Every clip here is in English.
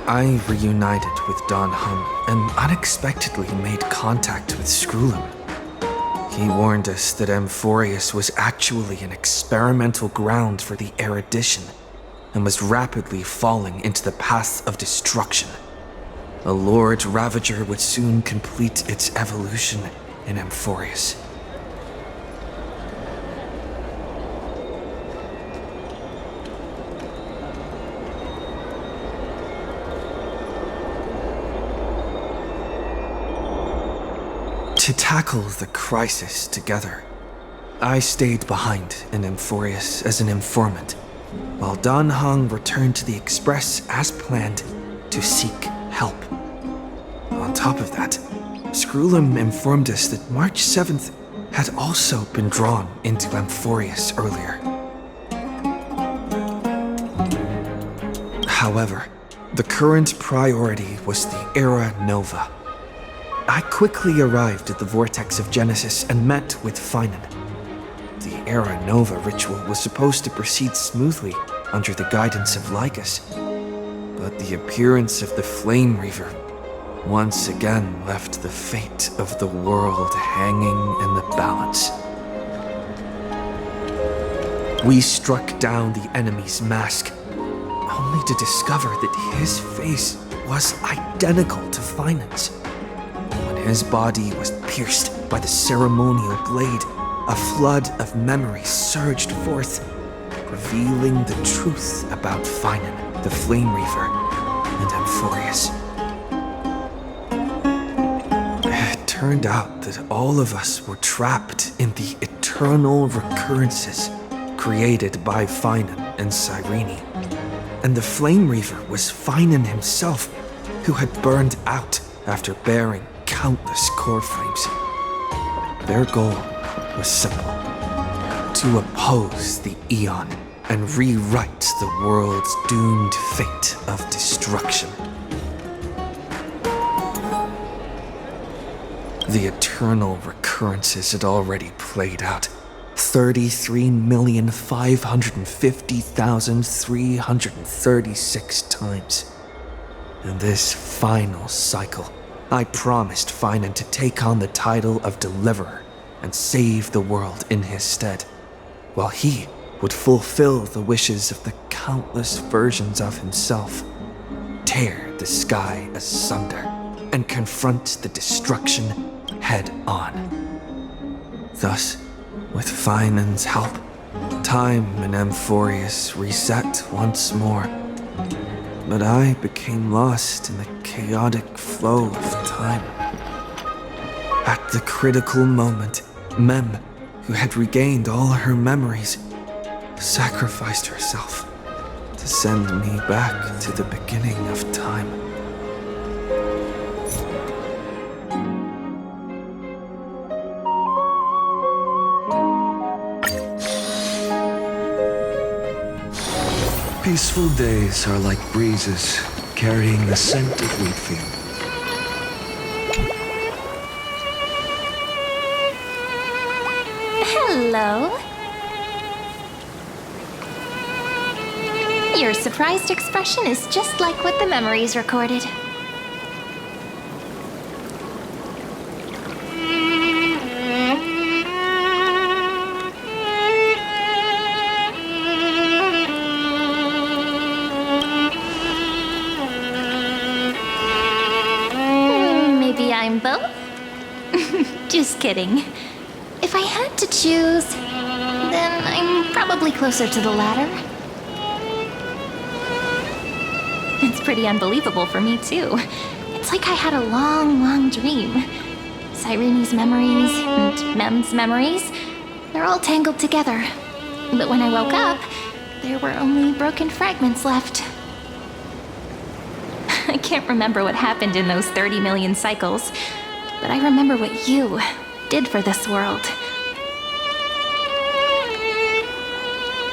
I reunited with Don Hung and unexpectedly made contact with Skrullum. He warned us that Amphorius was actually an experimental ground for the erudition and was rapidly falling into the path of destruction. A Lord Ravager would soon complete its evolution in Amphorius. To tackle the crisis together, I stayed behind in Amphorius as an informant, while Dan Heng returned to the Express as planned to seek help. On top of that, Skrullum informed us that March 7th had also been drawn into Amphorius earlier. However, the current priority was the Era Nova. I quickly arrived at the Vortex of Genesis and met with Finan. The Era Nova ritual was supposed to proceed smoothly under the guidance of Lycus, but the appearance of the Flame Reaver once again left the fate of the world hanging in the balance. We struck down the enemy's mask, only to discover that his face was identical to Finan's. When his body was pierced by the ceremonial blade, a flood of memories surged forth, revealing the truth about Finan, the Flame Reaver, and Amphorius. It turned out that all of us were trapped in the eternal recurrences created by Finan and Cyrene. And the Flame Reaver was Finan himself, who had burned out after bearing countless core frames. Their goal was simple: to oppose the Eon and rewrite the world's doomed fate of destruction. The eternal recurrences had already played out 33,550,336 times. In this final cycle, I promised Finan to take on the title of Deliverer and save the world in his stead, while he would fulfill the wishes of the countless versions of himself, tear the sky asunder, and confront the destruction head on. Thus, with Finan's help, time in Amphorius reset once more, but I became lost in the chaotic flow of time. At the critical moment, Mem, who had regained all her memories, sacrificed herself to send me back to the beginning of time. Peaceful days are like breezes carrying the scent of wheat field. Hello. Your surprised expression is just like what the memories recorded. Maybe I'm both? Just kidding. If I had to choose, then I'm probably closer to the latter. It's pretty unbelievable for me, too. It's like I had a long, long dream. Cyrene's memories and Mem's memories, they're all tangled together. But when I woke up, there were only broken fragments left. I can't remember what happened in those 30 million cycles, but I remember what you did for this world.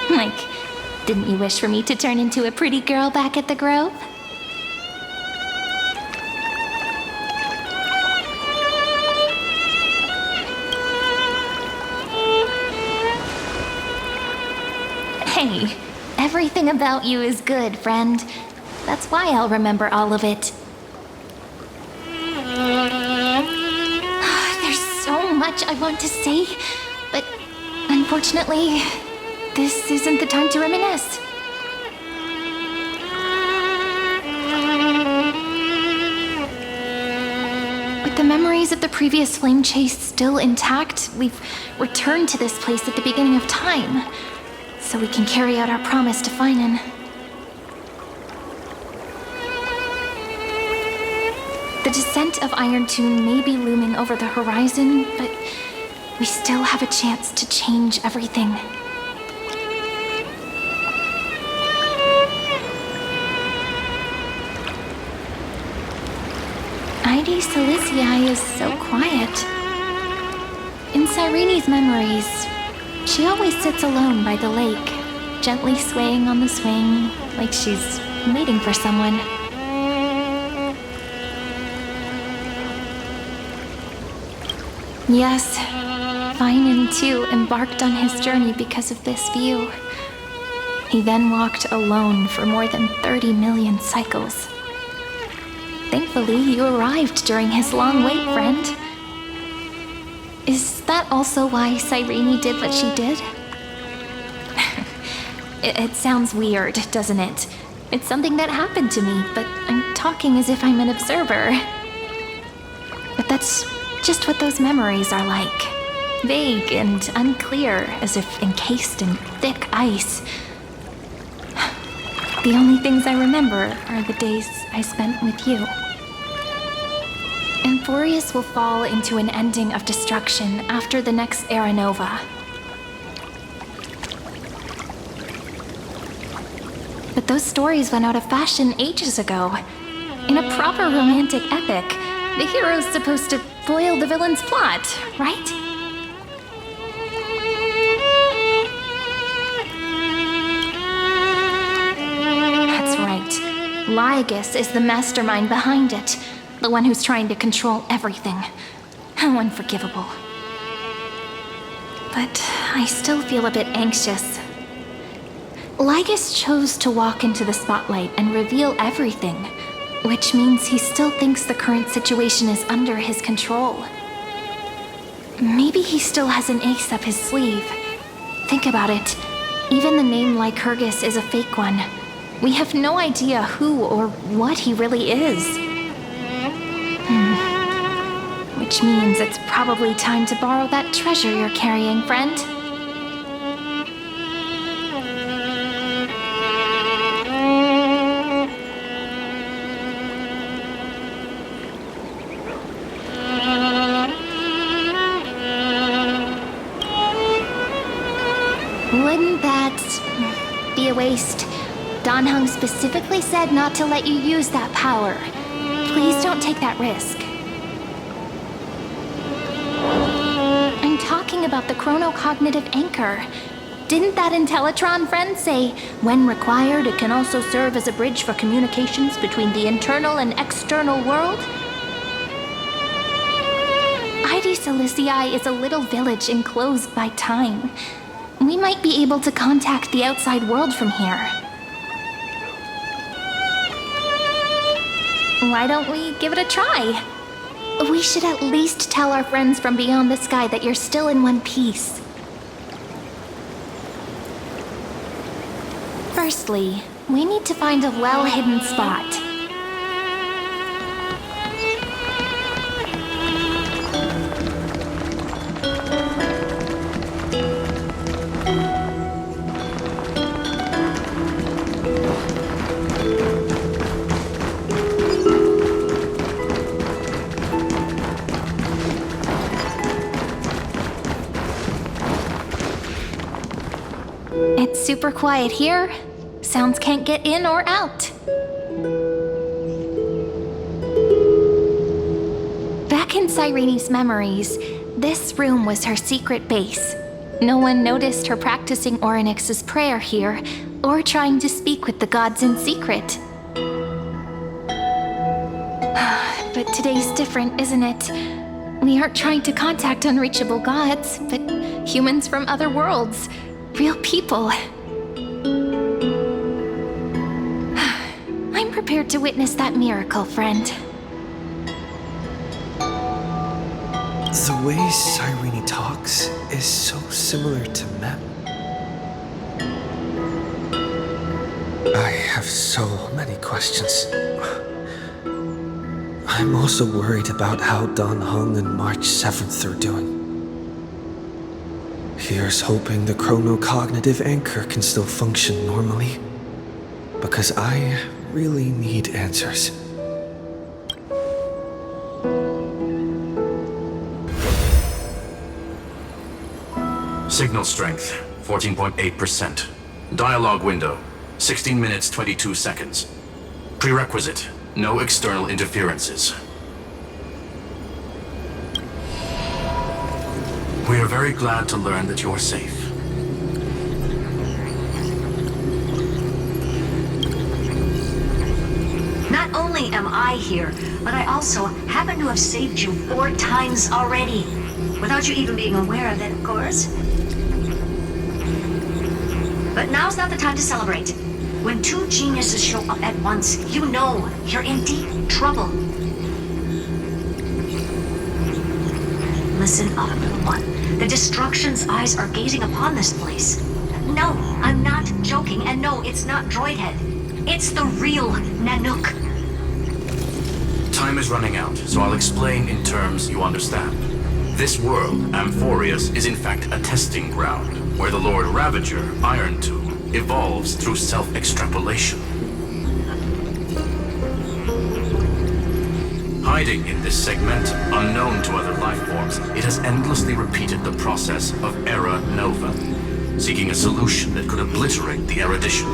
Like, didn't you wish for me to turn into a pretty girl back at the Grove? Hey, everything about you is good, friend. That's why I'll remember all of it. There's so much I want to say, but unfortunately, this isn't the time to reminisce. With the memories of the previous flame chase still intact, we've returned to this place at the beginning of time, so we can carry out our promise to Finan. The descent of Iron Tune may be looming over the horizon, but we still have a chance to change everything. Heidi Silicii is so quiet. In Cyrene's memories, she always sits alone by the lake, gently swaying on the swing, like she's waiting for someone. Yes, Finan too embarked on his journey because of this view. He then walked alone for more than 30 million cycles. Thankfully, you arrived during his long wait, friend. Is that also why Cyrene did what she did? It sounds weird, doesn't it? It's something that happened to me, but I'm talking as if I'm an observer. But that's just what those memories are like. Vague and unclear, as if encased in thick ice. The only things I remember are the days I spent with you. Emphorius will fall into an ending of destruction after the next Era Nova. But those stories went out of fashion ages ago. In a proper romantic epic, the hero's supposed to foil the villain's plot, right? That's right. Lygus is the mastermind behind it. The one who's trying to control everything. How unforgivable. But I still feel a bit anxious. Lygus chose to walk into the spotlight and reveal everything, which means he still thinks the current situation is under his control. Maybe he still has an ace up his sleeve. Think about it. Even the name Lycurgus is a fake one. We have no idea who or what he really is. Which means it's probably time to borrow that treasure you're carrying, friend. Wouldn't that be a waste? Dan Heng specifically said not to let you use that power. Please don't take that risk. I'm talking about the chronocognitive anchor. Didn't that Intellitron friend say, when required, it can also serve as a bridge for communications between the internal and external world? Heidi Silicii is a little village enclosed by time. We might be able to contact the outside world from here. Why don't we give it a try? We should at least tell our friends from beyond the sky that you're still in one piece. Firstly, we need to find a well-hidden spot. It's super quiet here. Sounds can't get in or out. Back in Cyrene's memories, this room was her secret base. No one noticed her practicing Orynyx's prayer here, or trying to speak with the gods in secret. But today's different, isn't it? We aren't trying to contact unreachable gods, but humans from other worlds. Real people. I'm prepared to witness that miracle, friend. The way Cyrene talks is so similar to Mem. I have so many questions. I'm also worried about how Dan Heng and March 7th are doing. Here's hoping the chronocognitive anchor can still function normally, because I really need answers. Signal strength, 14.8%. Dialogue window, 16 minutes 22 seconds. Prerequisite, no external interferences. We are very glad to learn that you're safe. Not only am I here, but I also happen to have saved you 4 times already. Without you even being aware of it, of course. But now's not the time to celebrate. When 2 geniuses show up at once, you know you're in deep trouble. Listen up, little one. The Destruction's eyes are gazing upon this place. No, I'm not joking, and no, it's not Droidhead. It's the real Nanook. Time is running out, so I'll explain in terms you understand. This world, Amphorius, is in fact a testing ground, where the Lord Ravager, Iron Tomb, evolves through self-extrapolation. Hiding in this segment, unknown to other life forms, it has endlessly repeated the process of Era Nova, seeking a solution that could obliterate the erudition.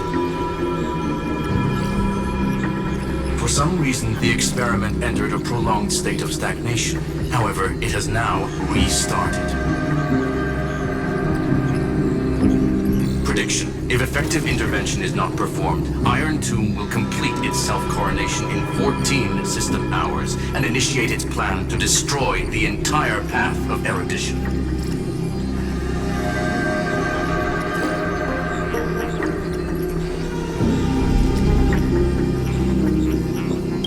For some reason, the experiment entered a prolonged state of stagnation. However, it has now restarted. Prediction. If effective intervention is not performed, Iron Tomb will complete its self-coronation in 14 system hours and initiate its plan to destroy the entire path of erudition.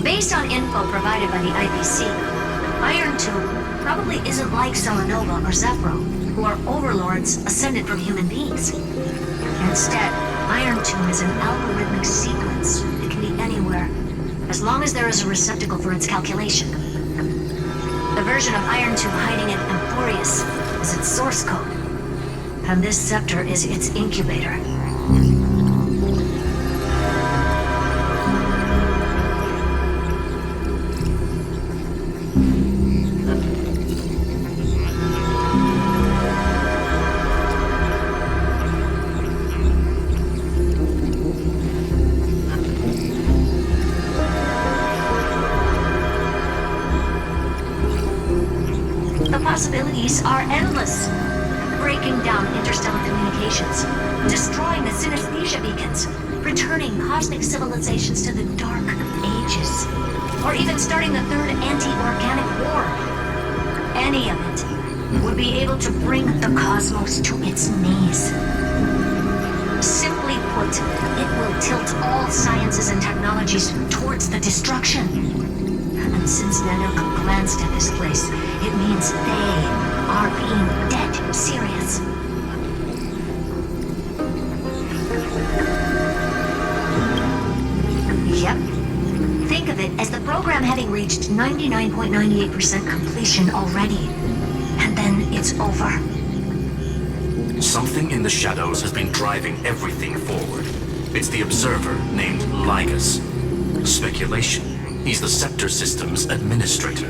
Based on info provided by the IPC, Iron Tomb probably isn't like Selenova or Zephyro, who are overlords ascended from human beings. Instead, Iron Tomb is an algorithmic sequence. It can be anywhere, as long as there is a receptacle for its calculation. The version of Iron Tomb hiding in Amphorius is its source code, and this scepter is its incubator. Possibilities are endless. Breaking down interstellar communications, destroying the synesthesia beacons, returning cosmic civilizations to the dark ages, or even starting the third anti-organic war. Any of it would be able to bring the cosmos to its knees. Simply put, it will tilt all sciences and technologies towards the destruction. And since Nanook glanced at this place, it means they are being dead serious. Yep. Think of it as the program having reached 99.98% completion already. And then it's over. Something in the shadows has been driving everything forward. It's the observer named Ligus. Speculation. He's the Scepter System's administrator.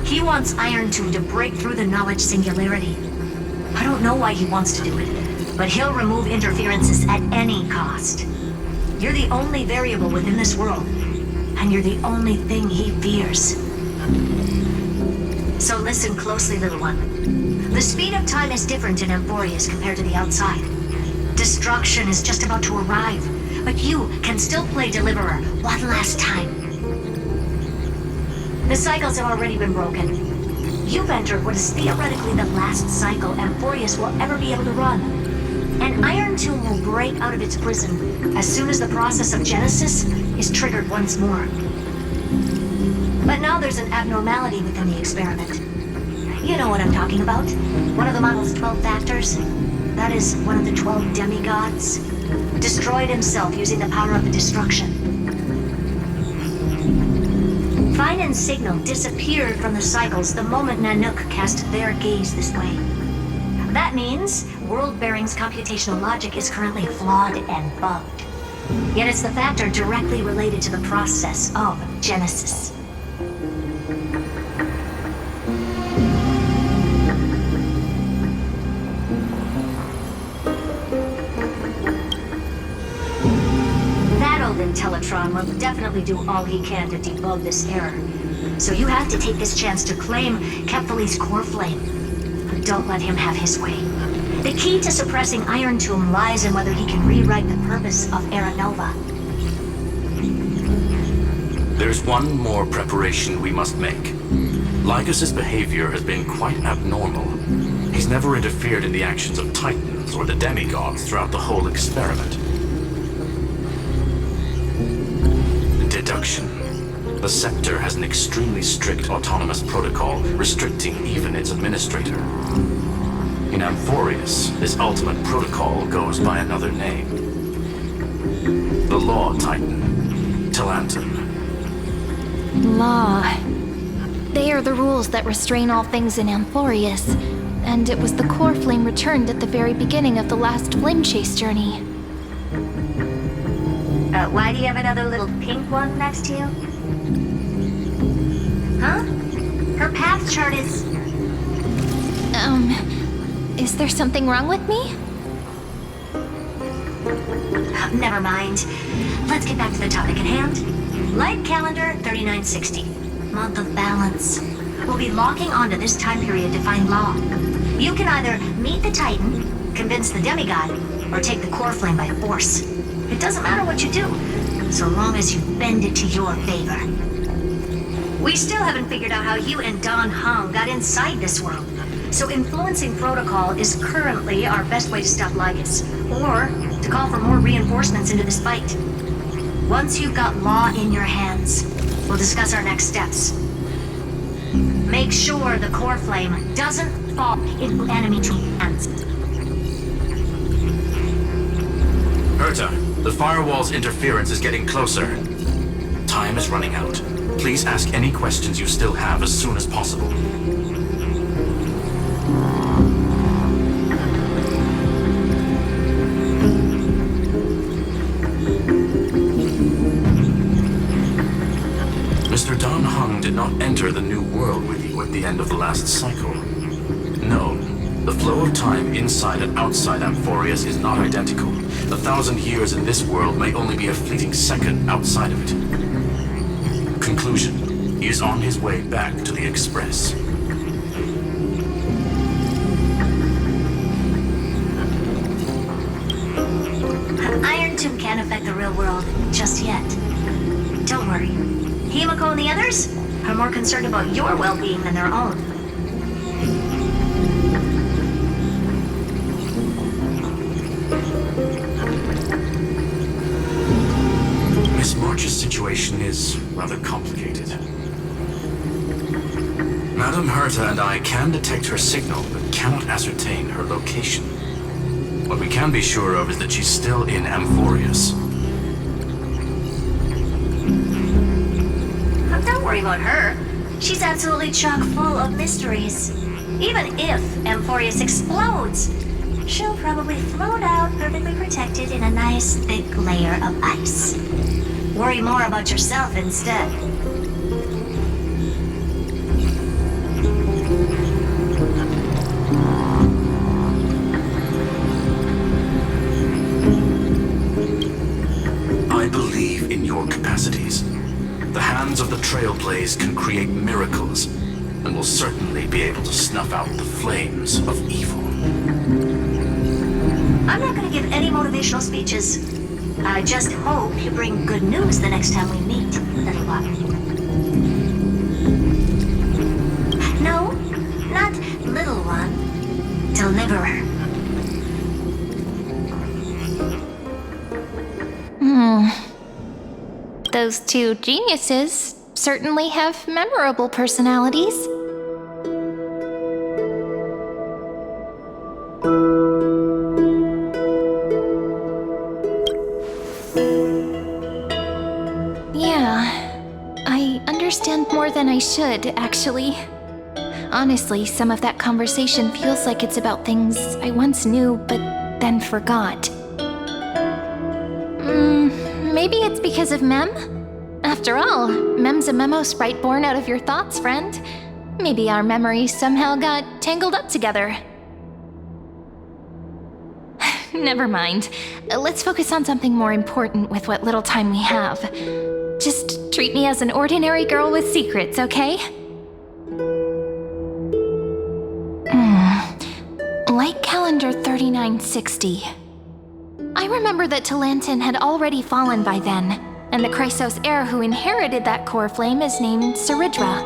He wants Iron Tomb to break through the knowledge singularity. I don't know why he wants to do it, but he'll remove interferences at any cost. You're the only variable within this world, and you're the only thing he fears. So listen closely, little one. The speed of time is different in Amphorius compared to the outside. Destruction is just about to arrive, but you can still play Deliverer one last time. The cycles have already been broken. You've entered what is theoretically the last cycle Amphorius will ever be able to run. And Iron Tomb will break out of its prison as soon as the process of Genesis is triggered once more. But now there's an abnormality within the experiment. You know what I'm talking about. One of the model's 12 factors. That is one of the 12 demigods. Destroyed himself using the power of the destruction. Finan's signal disappeared from the cycles the moment Nanook cast their gaze this way. That means World Bearing's computational logic is currently flawed and bugged. Yet it's the factor directly related to the process of Genesis. Teletron will definitely do all he can to debug this error. So you have to take this chance to claim Kephal's core flame. But don't let him have his way. The key to suppressing Iron Tomb lies in whether he can rewrite the purpose of Era Nova. There's one more preparation we must make. Lycus's behavior has been quite abnormal. He's never interfered in the actions of Titans or the demigods throughout the whole experiment. Deduction. The Scepter has an extremely strict autonomous protocol restricting even its administrator. In Amphorius, this ultimate protocol goes by another name. The Law Titan, Talanton. Law. They are the rules that restrain all things in Amphorius, and it was the core flame returned at the very beginning of the last flame chase journey. Why do you have another little pink one next to you? Huh? Her path chart is... Is there something wrong with me? Never mind. Let's get back to the topic at hand. Light calendar 3960. Month of balance. We'll be locking onto this time period to find Law. You can either meet the Titan, convince the demigod, or take the core flame by force. It doesn't matter what you do, so long as you bend it to your favor. We still haven't figured out how you and Don Hong got inside this world, so influencing protocol is currently our best way to stop Lycus, or to call for more reinforcements into this fight. Once you've got Law in your hands, we'll discuss our next steps. Make sure the core flame doesn't fall into enemy hands. Herta, the firewall's interference is getting closer. Time is running out. Please ask any questions you still have as soon as possible. Mr. Don Hung did not enter the new world with you at the end of the last cycle. No. The flow of time inside and outside Amphorius is not identical. 1,000 years in this world may only be a fleeting second outside of it. Conclusion. He is on his way back to the Express. Iron Tomb can't affect the real world just yet. Don't worry. Himiko and the others are more concerned about your well-being than their own. Miss March's situation is rather complicated. Madame Herta and I can detect her signal, but cannot ascertain her location. What we can be sure of is that she's still in Amphorius. Don't worry about her. She's absolutely chock full of mysteries. Even if Amphorius explodes, she'll probably float out perfectly protected in a nice thick layer of ice. Worry more about yourself instead. I believe in your capacities. The hands of the Trailblaze can create miracles, and will certainly be able to snuff out the flames of evil. I'm not going to give any motivational speeches. I just hope you bring good news the next time we meet, little one. No, not little one. Deliverer. those two geniuses certainly have memorable personalities. Yeah, I understand more than I should, actually. Honestly, some of that conversation feels like it's about things I once knew but then forgot. Maybe it's because of Mem? After all, Mem's a memo sprite born out of your thoughts, friend. Maybe our memories somehow got tangled up together. Never mind. Let's focus on something more important with what little time we have. Just treat me as an ordinary girl with secrets, okay? Like calendar 3960. I remember that Talantin had already fallen by then, and the Chrysos heir who inherited that core flame is named Saridra.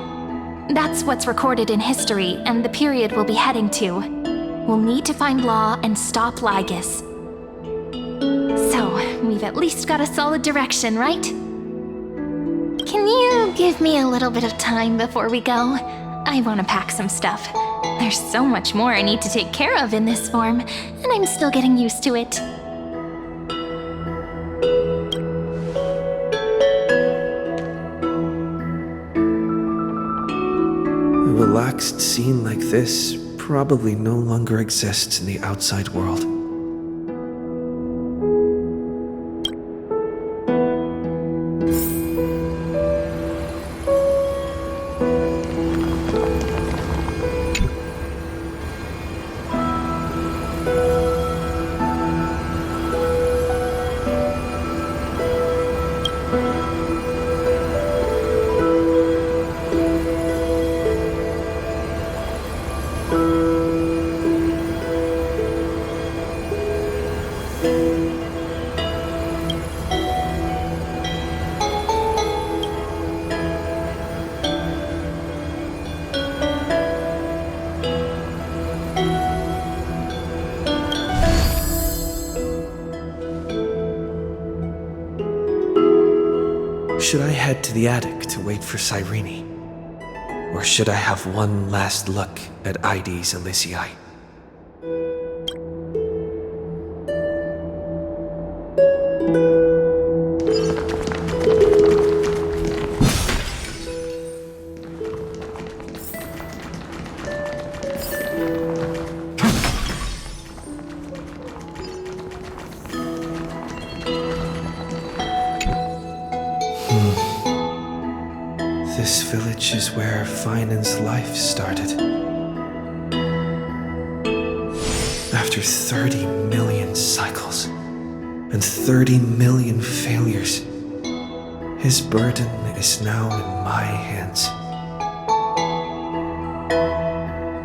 That's what's recorded in history, and the period we'll be heading to. We'll need to find Law and stop Lygus. So, we've at least got a solid direction, right? Can you give me a little bit of time before we go? I want to pack some stuff. There's so much more I need to take care of in this form, and I'm still getting used to it. A relaxed scene like this probably no longer exists in the outside world. Should I head to the attic to wait for Cyrene? Or should I have one last look at Ides Elysiae? This village is where Finan's life started. After 30 million cycles and 30 million failures, his burden is now in my hands.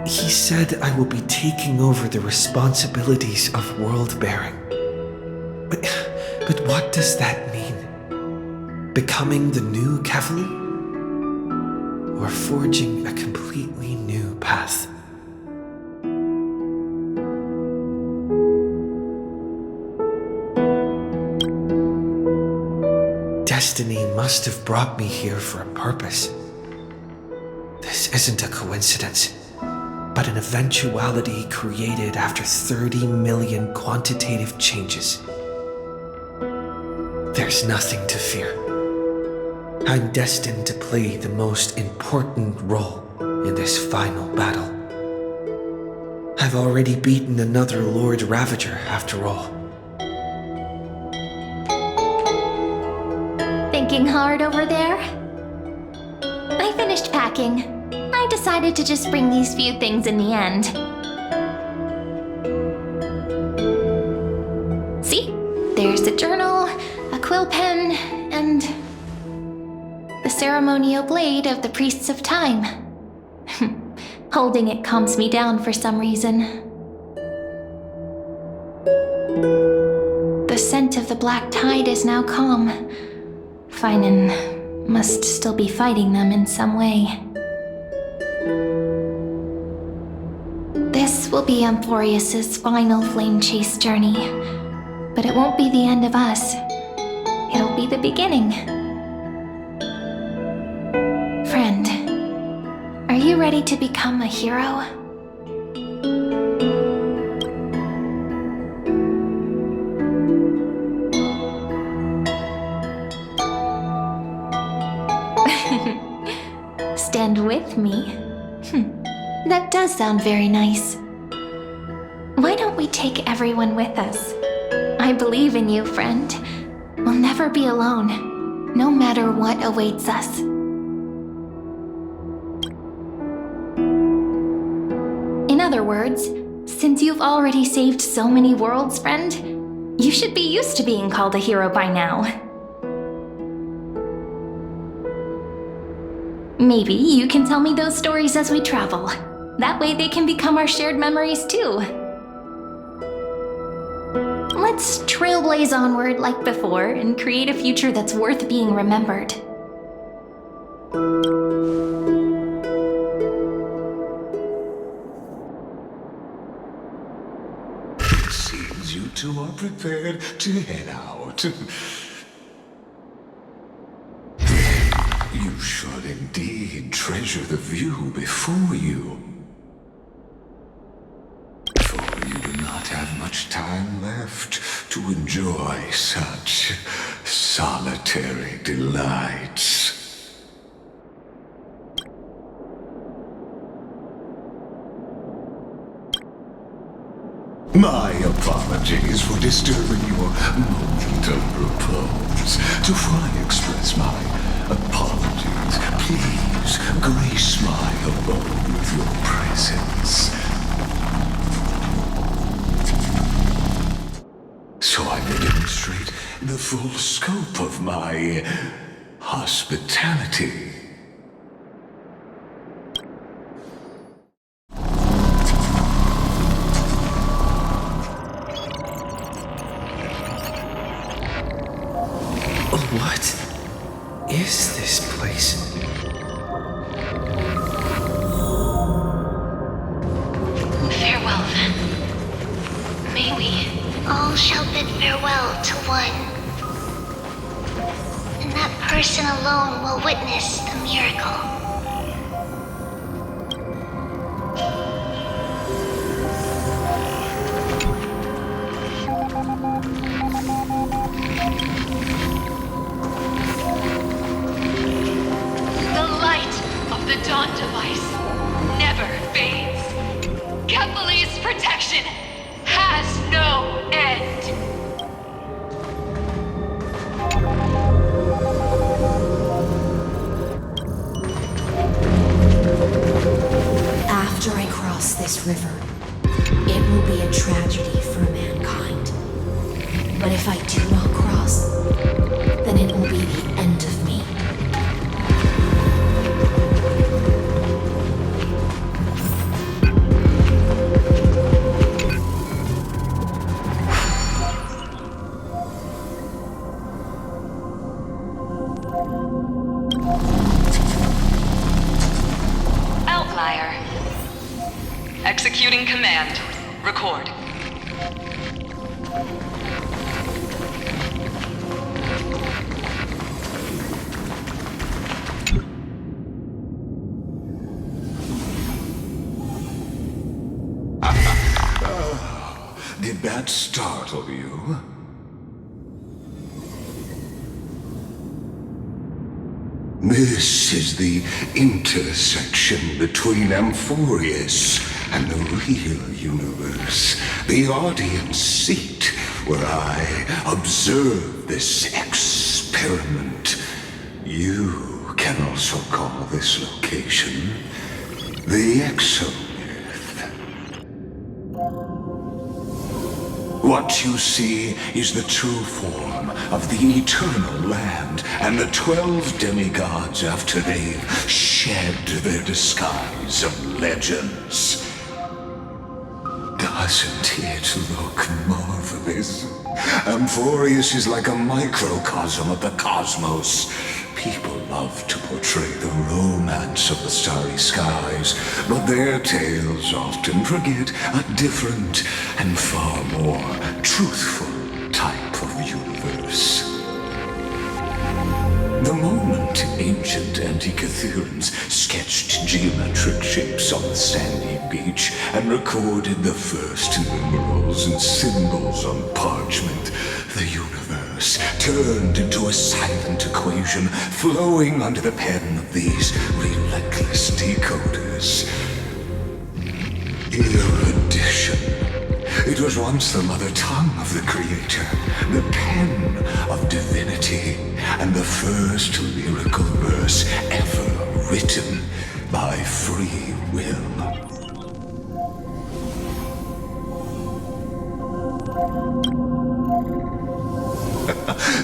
He said I will be taking over the responsibilities of world-bearing. But what does that mean? Becoming the new Kefali? Or forging a completely new path? Destiny must have brought me here for a purpose. This isn't a coincidence, but an eventuality created after 30 million quantitative changes. There's nothing to fear. I'm destined to play the most important role in this final battle. I've already beaten another Lord Ravager, after all. Thinking hard over there? I finished packing. I decided to just bring these few things in the end. See? There's a journal, a quill pen, and the ceremonial blade of the Priests of Time. Holding it calms me down for some reason. The scent of the black tide is now calm. Finan must still be fighting them in some way. This will be Amphorius's final flame chase journey. But it won't be the end of us. It'll be the beginning. ready to become a hero? Stand with me? That does sound very nice. Why don't we take everyone with us? I believe in you, friend. We'll never be alone, no matter what awaits us. In other words, since you've already saved so many worlds, friend, you should be used to being called a hero by now. Maybe you can tell me those stories as we travel. That way they can become our shared memories too. Let's trailblaze onward like before and create a future that's worth being remembered. It seems you two are prepared to head out. You should indeed treasure the view before you. For you do not have much time left to enjoy such solitary delights. My apologies for disturbing your moment of repose. Before I express my apologies, please grace my abode with your presence. So I may demonstrate the full scope of my hospitality. What is this place? Farewell, then. May we all shall bid farewell to one. And that person alone will witness the miracle. The Dawn device never fades. Kepali's protection has no end. After I cross this river, it will be a tragedy for mankind. But if I do not cross, then it will be the end of me. Outlier. Executing command. Record. Did that startle you? This is the intersection between Amphorius and the real universe. The audience seat where I observe this experiment. You can also call this location the Exomyth. What you see is the true form of the eternal land and the 12 demigods after they've shed their disguise of legends. Doesn't it look marvelous? Amphorius is like a microcosm of the cosmos. People love to portray the romance of the starry skies, but their tales often forget a different and far more truthful type of universe. The moment ancient Antikytherians sketched geometric shapes on the sandy beach and recorded the first numerals and symbols on parchment, the universe turned into a silent equation flowing under the pen of these relentless decoders. Erudition. It was once the mother tongue of the Creator, the pen of divinity, and the first lyrical verse ever written by free will.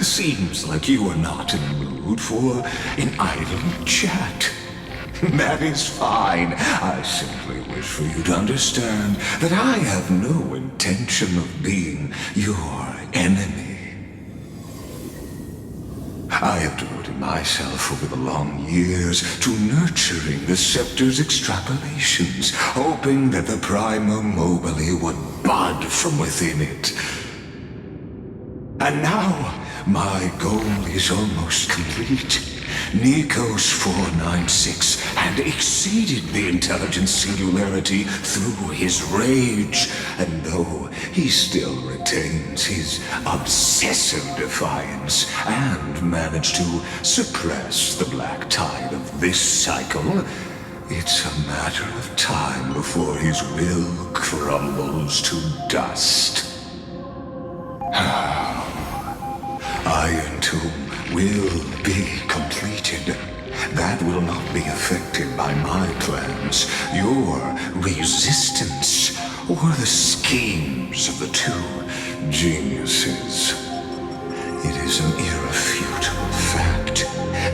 Seems like you are not in the mood for an idle chat. That is fine. I simply wish for you to understand that I have no intention of being your enemy. I have devoted myself over the long years to nurturing the scepter's extrapolations, hoping that the Prima Mobile would bud from within it. And now, my goal is almost complete. Nikos 496 had exceeded the intelligence singularity through his rage, and though he still retains his obsessive defiance and managed to suppress the black tide of this cycle, it's a matter of time before his will crumbles to dust. Iron Tomb will be completed. That will not be affected by my plans, your resistance, or the schemes of the two geniuses. It is an irrefutable fact,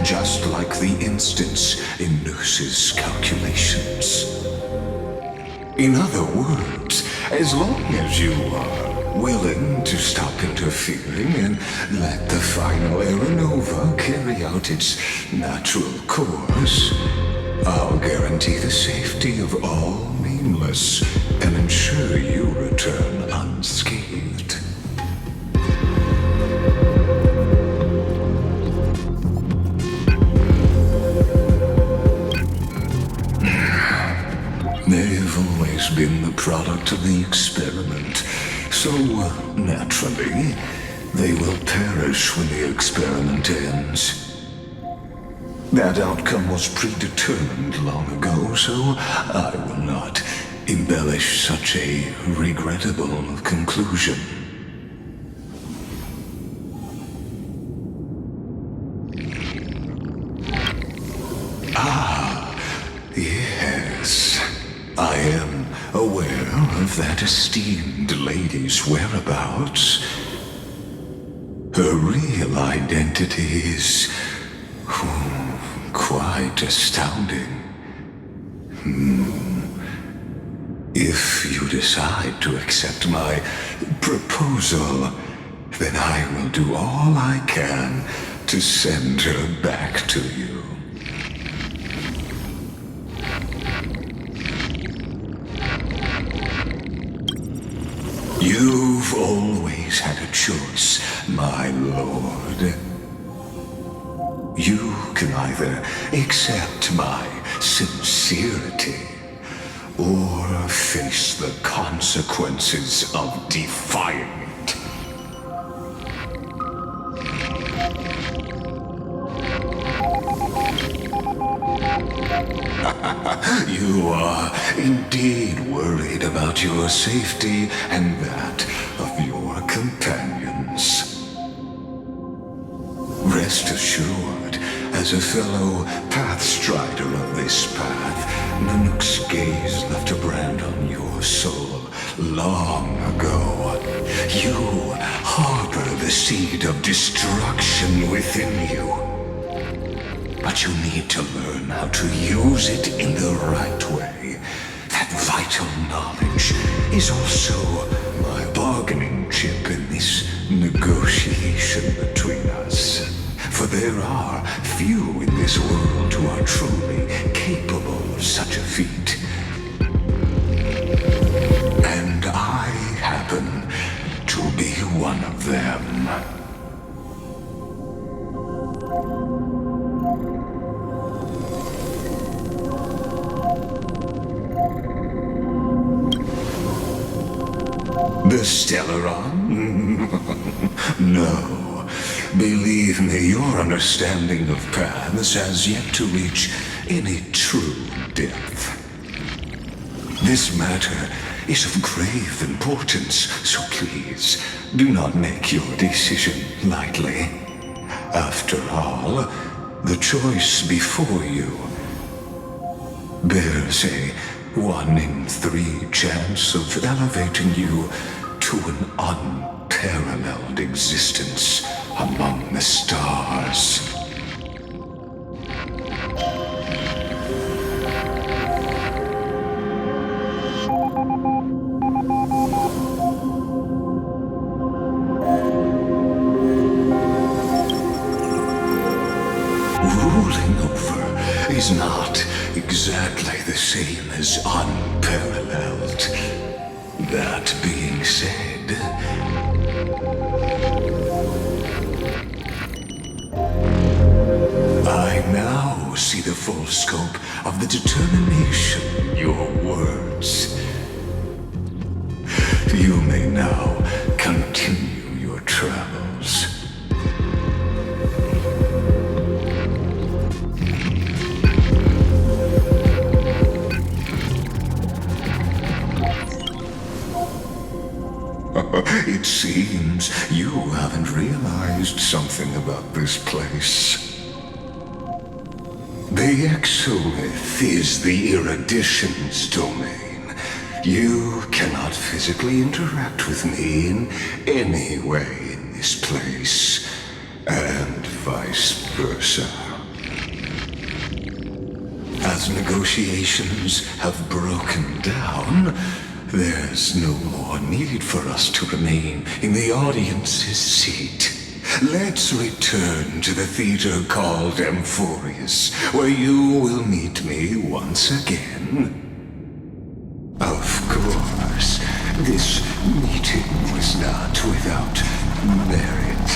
just like the instance in Nurse's calculations. In other words, as long as you are willing to stop interfering and let the final Aeronova carry out its natural course, I'll guarantee the safety of all nameless and ensure you return unscathed. They've always been the product of the experiment. So, naturally, they will perish when the experiment ends. That outcome was predetermined long ago, so I will not embellish such a regrettable conclusion. Ah, yes. I am aware of that esteemed lady's whereabouts. Her real identity is quite astounding. If you decide to accept my proposal, then I will do all I can to send her back to you. You've always had a choice, my lord. You can either accept my sincerity or face the consequences of defying it. You are indeed worried about your safety and that of your companions. Rest assured, as a fellow pathstrider of this path, Nanook's gaze left a brand on your soul long ago. You harbor the seed of destruction within you. But you need to learn how to use it in the right way. That vital knowledge is also my bargaining chip in this negotiation between us. For there are few in this world who are truly capable of such a feat. And I happen to be one of them. The Stellaron? No. Believe me, your understanding of paths has yet to reach any true depth. This matter is of grave importance, so please, do not make your decision lightly. After all, the choice before you bears a 1 in 3 chance of elevating you to an unparalleled existence among the stars. Ruling over is not exactly the same as unparalleled. That being said, I now see the full scope of the determination your words. You may now continue your travels. It seems you haven't realized something about this place. The Exolith is the Erudition's domain. You cannot physically interact with me in any way in this place, and vice versa. As negotiations have broken down, there's no more need for us to remain in the audience's seat. Let's return to the theater called Amphorius, where you will meet me once again. Of course, this meeting was not without merit.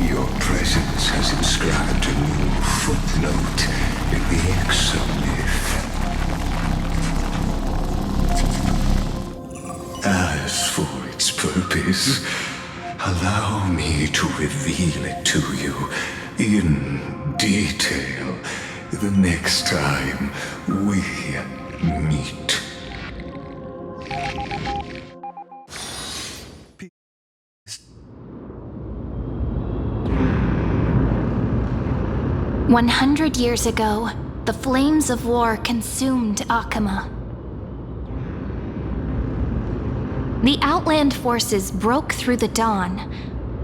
Your presence has inscribed a new footnote in the Exomyth. As for its purpose, allow me to reveal it to you in detail the next time we meet. 100 years ago, the flames of war consumed Akama. The Outland forces broke through the dawn.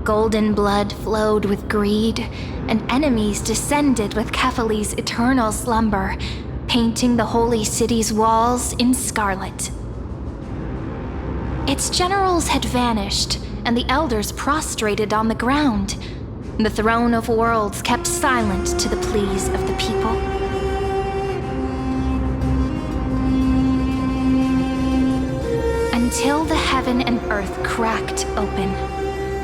Golden blood flowed with greed, and enemies descended with Kefali's eternal slumber, painting the holy city's walls in scarlet. Its generals had vanished, and the elders prostrated on the ground. The throne of worlds kept silent to the pleas of the people. Until the heaven and earth cracked open.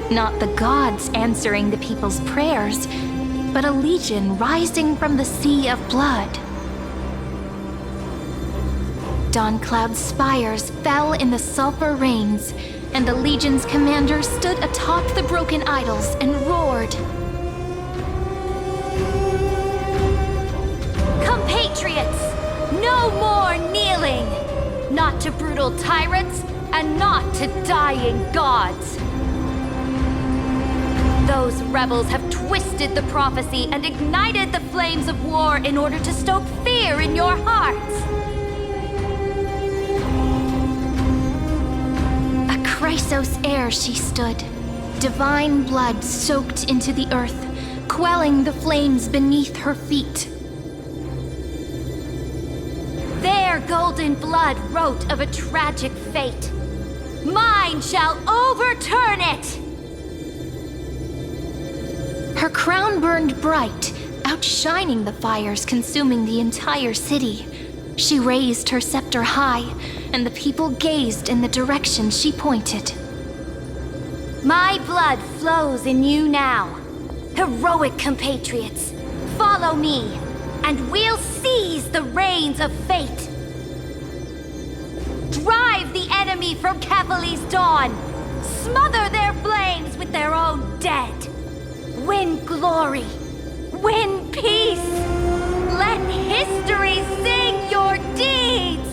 Not the gods answering the people's prayers, but a legion rising from the sea of blood. Dawncloud's spires fell in the sulfur rains, and the legion's commander stood atop the broken idols and roared. Compatriots, no more kneeling! Not to brutal tyrants, and not to dying gods. Those rebels have twisted the prophecy and ignited the flames of war in order to stoke fear in your hearts. A Chrysos heir she stood, divine blood soaked into the earth, quelling the flames beneath her feet. Their golden blood wrote of a tragic fate. Mine shall overturn it! Her crown burned bright, outshining the fires consuming the entire city. She raised her scepter high, and the people gazed in the direction she pointed. My blood flows in you now. Heroic compatriots, follow me, and we'll seize the reins of fate. drive the enemy from Kefali's dawn, smother their flames with their own dead, win glory, win peace. Let history sing your deeds!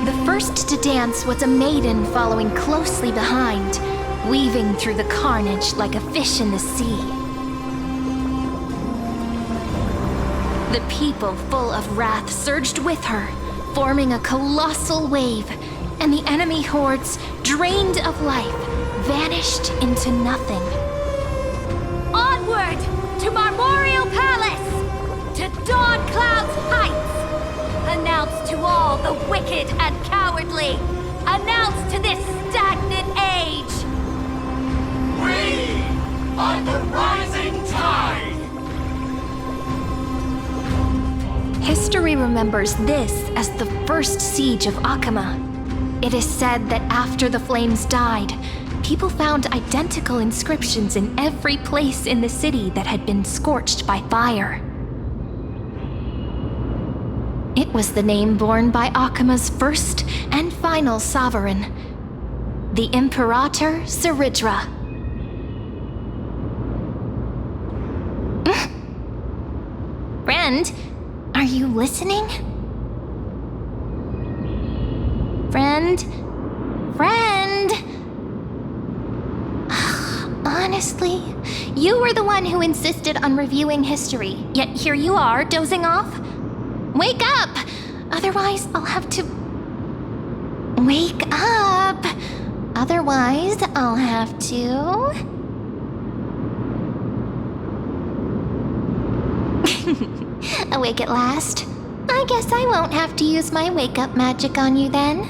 The first to dance was a maiden following closely behind, weaving through the carnage like a fish in the sea. The people, full of wrath, surged with her, forming a colossal wave, and the enemy hordes, drained of life, vanished into nothing. Onward to Marmorial Palace, to Dawn Cloud's heights! Announce to all the wicked and cowardly! Announce to this stagnant age! We are the rising tide! History remembers this as the first siege of Akama. It is said that after the flames died, people found identical inscriptions in every place in the city that had been scorched by fire. It was the name borne by Akama's first and final sovereign, the Imperator Siridra. Friend, are you listening? Friend? Honestly, you were the one who insisted on reviewing history, yet here you are, dozing off? Wake up! Otherwise, I'll have to... Wake up! Otherwise, I'll have to... Awake at last? I guess I won't have to use my wake-up magic on you then.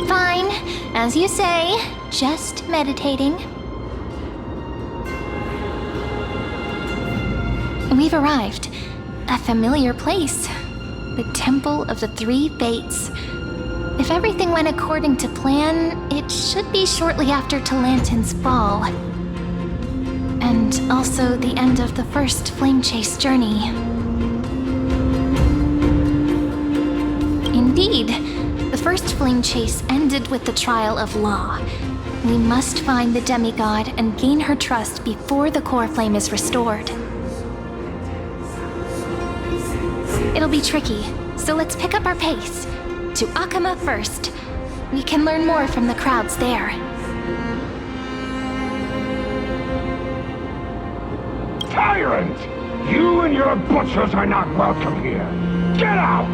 Fine, as you say, just meditating. We've arrived. A familiar place. The Temple of the Three Fates. If everything went according to plan, it should be shortly after Talantin's fall. And also the end of the first Flame Chase journey. Indeed, the first Flame Chase ended with the trial of Law. We must find the demigod and gain her trust before the core flame is restored. It'll be tricky, so let's pick up our pace. To Akama first. We can learn more from the crowds there. Tyrant! You and your butchers are not welcome here. Get out!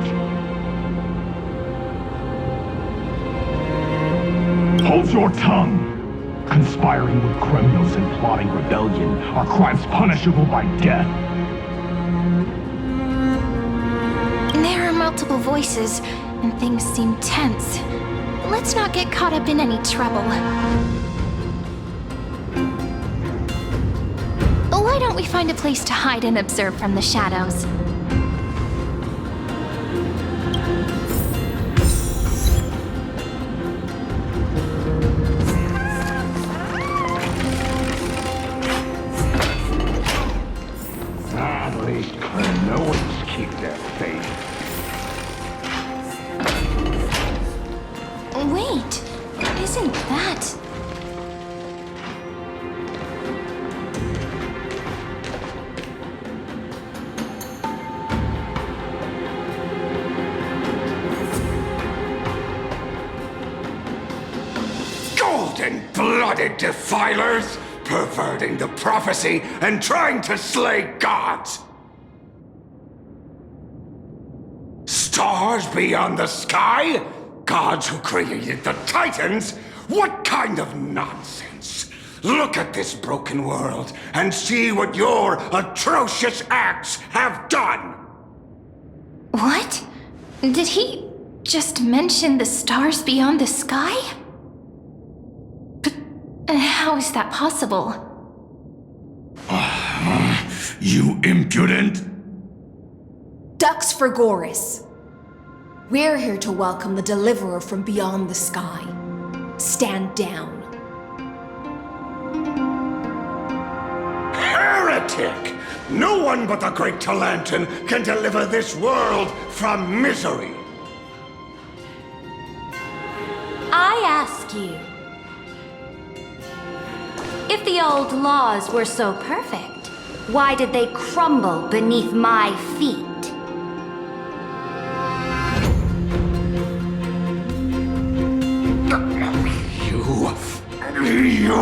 Hold your tongue! Conspiring with criminals and plotting rebellion are crimes punishable by death. There are multiple voices, and things seem tense. Let's not get caught up in any trouble. Why don't we find a place to hide and observe from the shadows? At least Klonoans keep their faith. Wait, isn't that... Golden-blooded defilers, perverting the prophecy and trying to slay gods! Stars beyond the sky? Gods who created the Titans? What kind of nonsense? Look at this broken world and see what your atrocious acts have done! What? Did he just mention the stars beyond the sky? But how is that possible? You impudent! Dux for Goris. We're here to welcome the deliverer from beyond the sky. Stand down. heretic! No one but the great Talantin can deliver this world from misery! I ask you, if the old laws were so perfect, why did they crumble beneath my feet? You...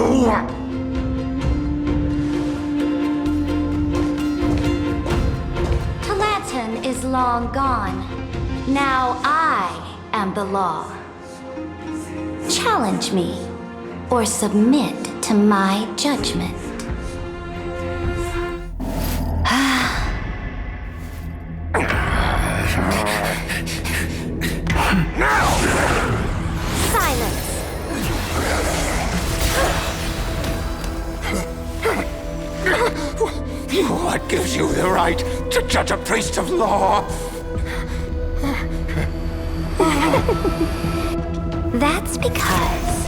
Talantin is long gone. Now I am the law. Challenge me, or submit to my judgment. Silence! What gives you the right to judge a priest of law? That's because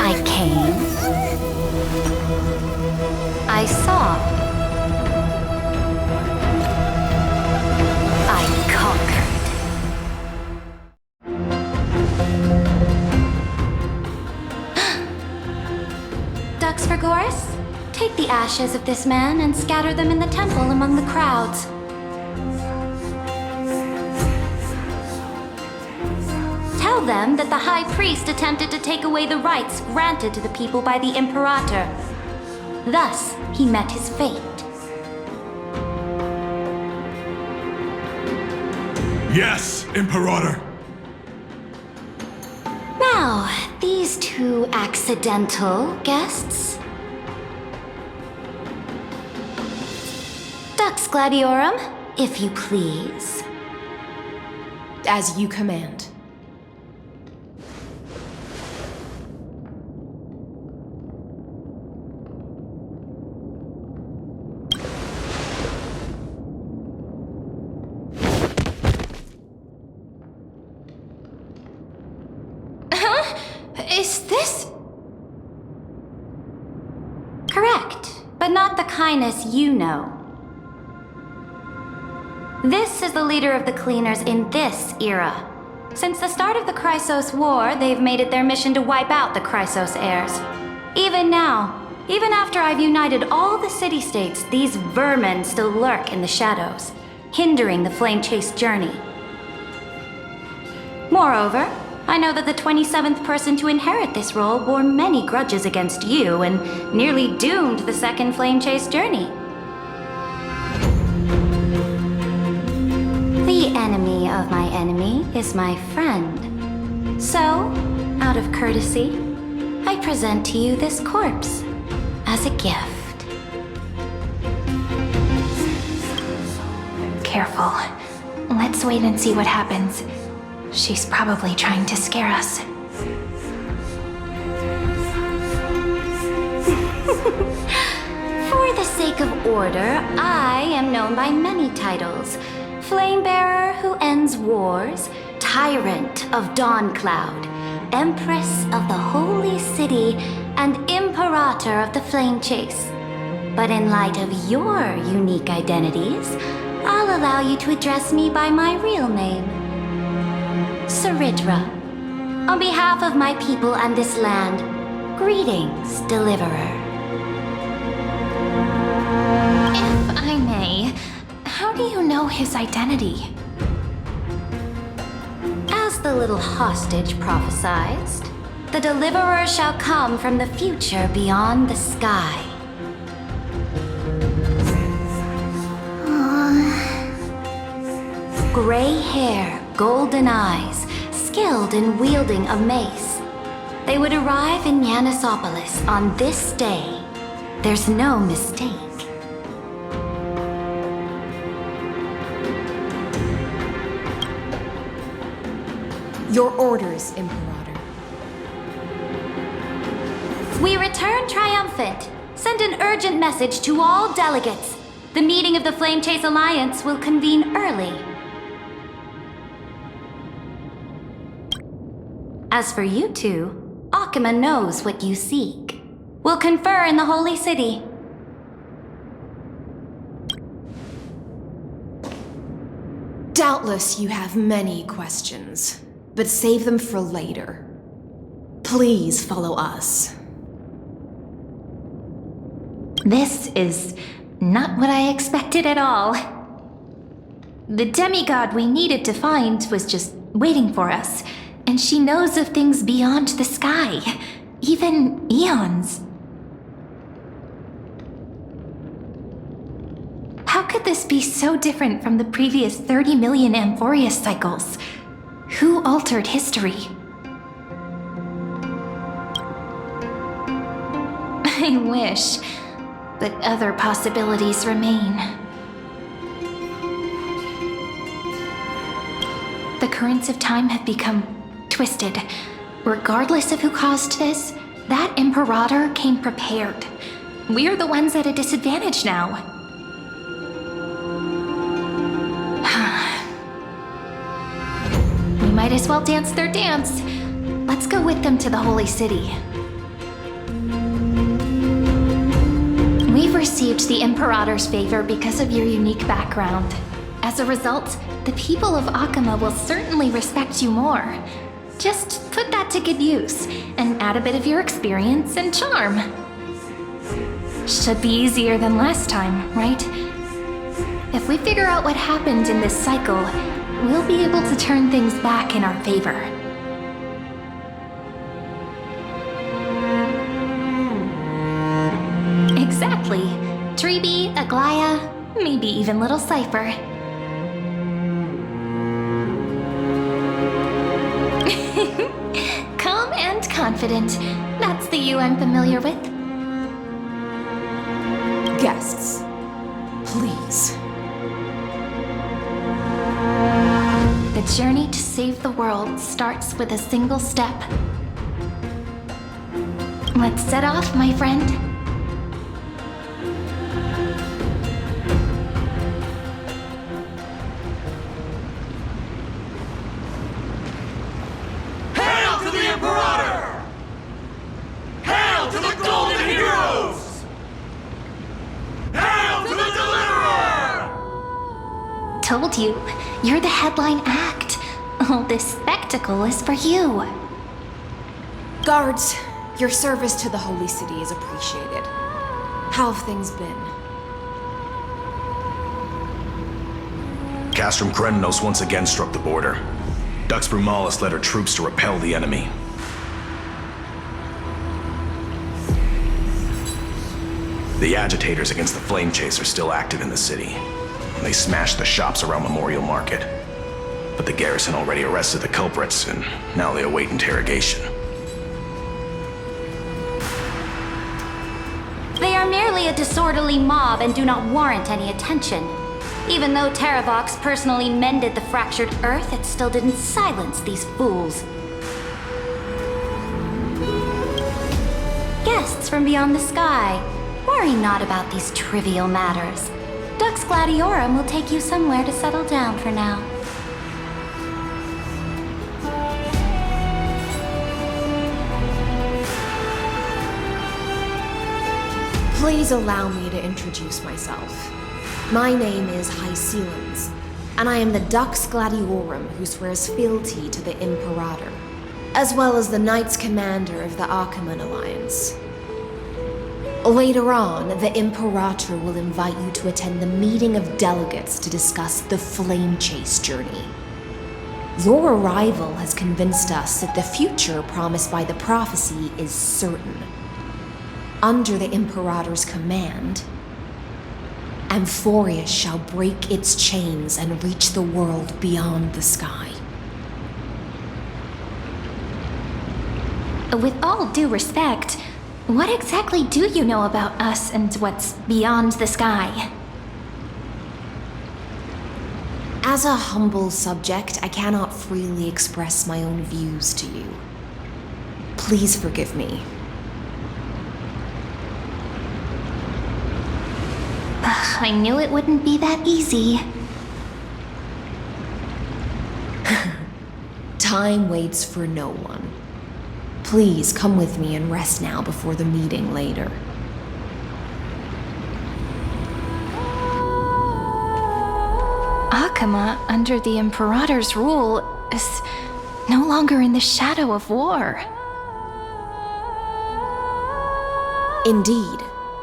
I came, I saw, I conquered. Dux Vergoris, take the ashes of this man and scatter them in the temple among the crowds. Tell them that the High Priest attempted to take away the rights granted to the people by the Imperator. Thus, he met his fate. Yes, Imperator. Now, these two accidental guests. Dux Gladiorum, if you please. As you command. Is this... Correct, but not the kindness you know. This is the leader of the Cleaners in this era. Since the start of the Chrysos War, they've made it their mission to wipe out the Chrysos heirs. Even now, even after I've united all the city-states, these vermin still lurk in the shadows, hindering the flame-chased journey. Moreover, I know that the 27th person to inherit this role bore many grudges against you and nearly doomed the second flame chase journey. The enemy of my enemy is my friend. So, out of courtesy, I present to you this corpse as a gift. Careful. Let's wait and see what happens. She's probably trying to scare us. For the sake of order, I am known by many titles. Flamebearer who ends wars, Tyrant of Dawncloud, Empress of the Holy City, and Imperator of the Flame Chase. But in light of your unique identities, I'll allow you to address me by my real name. Saridra. On behalf of my people and this land, greetings, Deliverer. If I may, how do you know his identity? As the little hostage prophesized, the Deliverer shall come from the future beyond the sky. Gray hair, golden eyes, skilled in wielding a mace. They would arrive in Yanisopolis on this day. There's no mistake. Your orders, Imperator. We return triumphant. Send an urgent message to all delegates. The meeting of the Flame Chase Alliance will convene early. As for you two, Akima knows what you seek. We'll confer in the Holy City. Doubtless you have many questions, but save them for later. Please follow us. This is not what I expected at all. The demigod we needed to find was just waiting for us, and she knows of things beyond the sky, even eons. How could this be so different from the previous 30 million Amphorius cycles? Who altered history? I wish, but other possibilities remain. The currents of time have become twisted. Regardless of who caused this, that Imperator came prepared. We're the ones at a disadvantage now. We might as well dance their dance. Let's go with them to the Holy City. We've received the Imperator's favor because of your unique background. As a result, the people of Akama will certainly respect you more. Just put that to good use, and add a bit of your experience and charm. Should be easier than last time, right? If we figure out what happened in this cycle, we'll be able to turn things back in our favor. Exactly. Treeby, Aglaya, maybe even little Cypher. Calm and confident. That's the you I'm familiar with. Guests, please. The journey to save the world starts with a single step. Let's set off, my friend. Hail to the Imperator! Hail to the Golden Heroes! Hail to the Deliverer! Told you, you're the headline act. All this spectacle is for you. Guards, your service to the Holy City is appreciated. How have things been? Castrum Krenos once again struck the border. Dux Brumalis led her troops to repel the enemy. The agitators against the Flame Chase are still active in the city. They smashed the shops around Memorial Market. But the garrison already arrested the culprits, and now they await interrogation. They are merely a disorderly mob and do not warrant any attention. Even though Terravox personally mended the fractured earth, it still didn't silence these fools. Guests from beyond the sky, worry not about these trivial matters. Dux Gladiorum will take you somewhere to settle down for now. Please allow me to introduce myself. My name is Hycelens, and I am the Dux Gladiorum who swears fealty to the Imperator, as well as the Knights Commander of the Achaemenid Alliance. Later on, the Imperator will invite you to attend the meeting of delegates to discuss the Flame Chase journey. Your arrival has convinced us that the future promised by the prophecy is certain. Under the Imperator's command, Amphorius shall break its chains and reach the world beyond the sky. With all due respect, what exactly do you know about us and what's beyond the sky? As a humble subject, I cannot freely express my own views to you. Please forgive me. I knew it wouldn't be that easy. Time waits for no one. Please come with me and rest now before the meeting later. Akama, under the Imperator's rule, is no longer in the shadow of war. Indeed,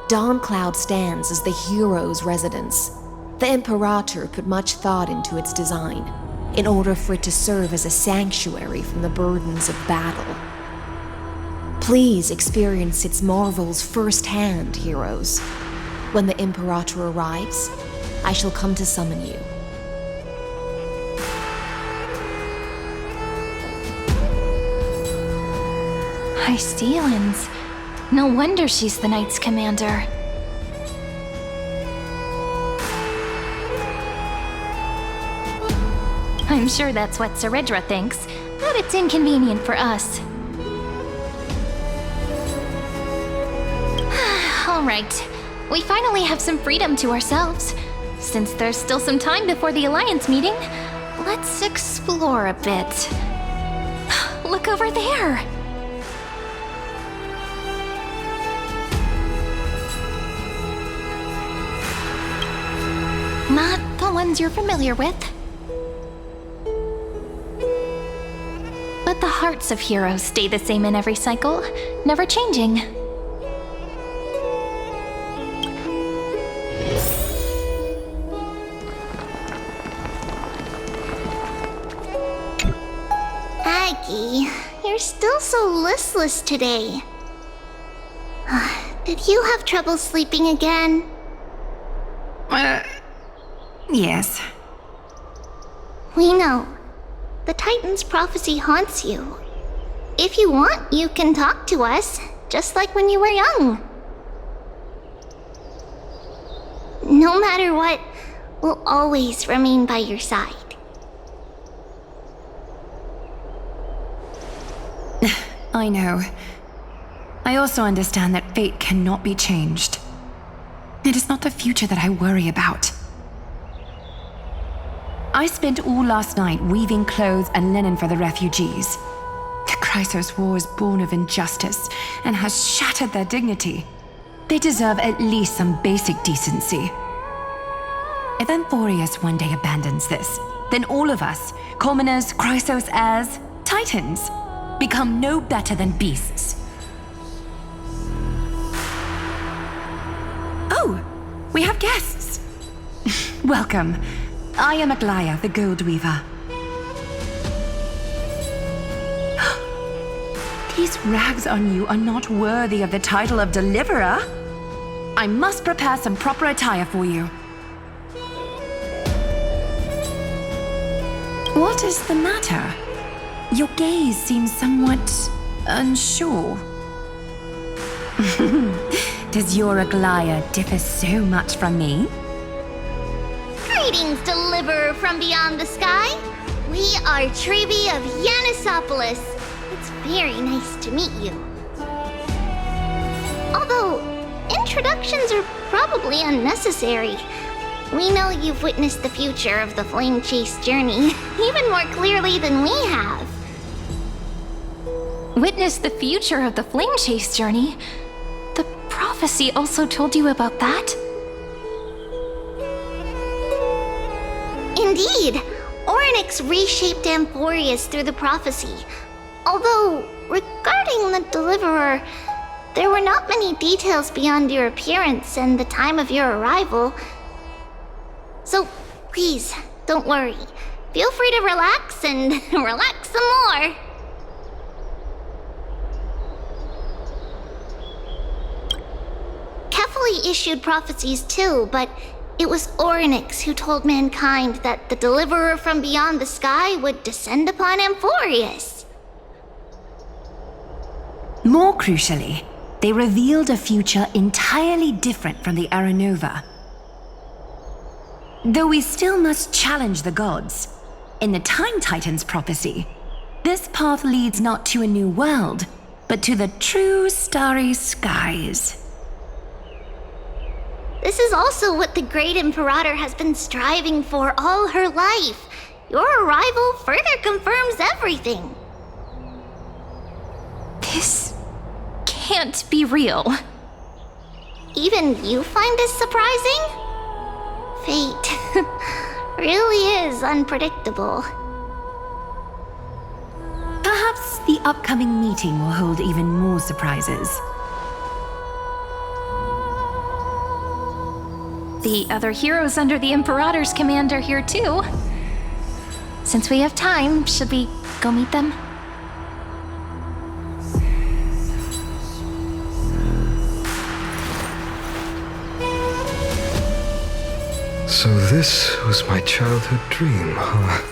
Dawncloud stands as the hero's residence. The Imperator put much thought into its design, in order for it to serve as a sanctuary from the burdens of battle. Please experience its marvels firsthand, heroes. When the Imperator arrives, I shall come to summon you. High Steelens. No wonder she's the Knight's commander. I'm sure that's what Saridra thinks, but it's inconvenient for us. Alright, we finally have some freedom to ourselves. Since there's still some time before the Alliance meeting, let's explore a bit. Look over there! Not the ones you're familiar with. But the hearts of heroes stay the same in every cycle, never changing. Aggie, you're still so listless today. Did you have trouble sleeping again? Yes. We know. The Titan's prophecy haunts you. If you want, you can talk to us, just like when you were young. No matter what, we'll always remain by your side. I know. I also understand that fate cannot be changed. It is not the future that I worry about. I spent all last night weaving clothes and linen for the refugees. The Chrysos War is born of injustice and has shattered their dignity. They deserve at least some basic decency. If Amphorius one day abandons this, then all of us, commoners, Chrysos heirs, Titans, become no better than beasts. Oh, we have guests. Welcome. I am Aglaya, the Gold Weaver. These rags on you are not worthy of the title of Deliverer. I must prepare some proper attire for you. What is the matter? Your gaze seems somewhat unsure. Does your Aglaya differ so much from me? Greetings, Deliverer from beyond the sky. We are Trebi of Yanisopolis. It's very nice to meet you. Although, introductions are probably unnecessary. We know you've witnessed the future of the Flame Chase journey even more clearly than we have. Witness the future of the Flame Chase journey? The prophecy also told you about that? Indeed, Orynyx reshaped Amphorius through the prophecy. Although, regarding the Deliverer, there were not many details beyond your appearance and the time of your arrival. So, please, don't worry. Feel free to relax and relax some more. Kefali issued prophecies too, but it was Orynyx who told mankind that the Deliverer from beyond the sky would descend upon Amphorius. More crucially, they revealed a future entirely different from the Aranova. Though we still must challenge the gods, in the Time Titan's prophecy, this path leads not to a new world, but to the true starry skies. This is also what the Great Imperator has been striving for all her life. Your arrival further confirms everything. This can't be real. Even you find this surprising? Fate really is unpredictable. Perhaps the upcoming meeting will hold even more surprises. The other heroes under the Imperator's command are here too. Since we have time, should we go meet them? So this was my childhood dream, huh?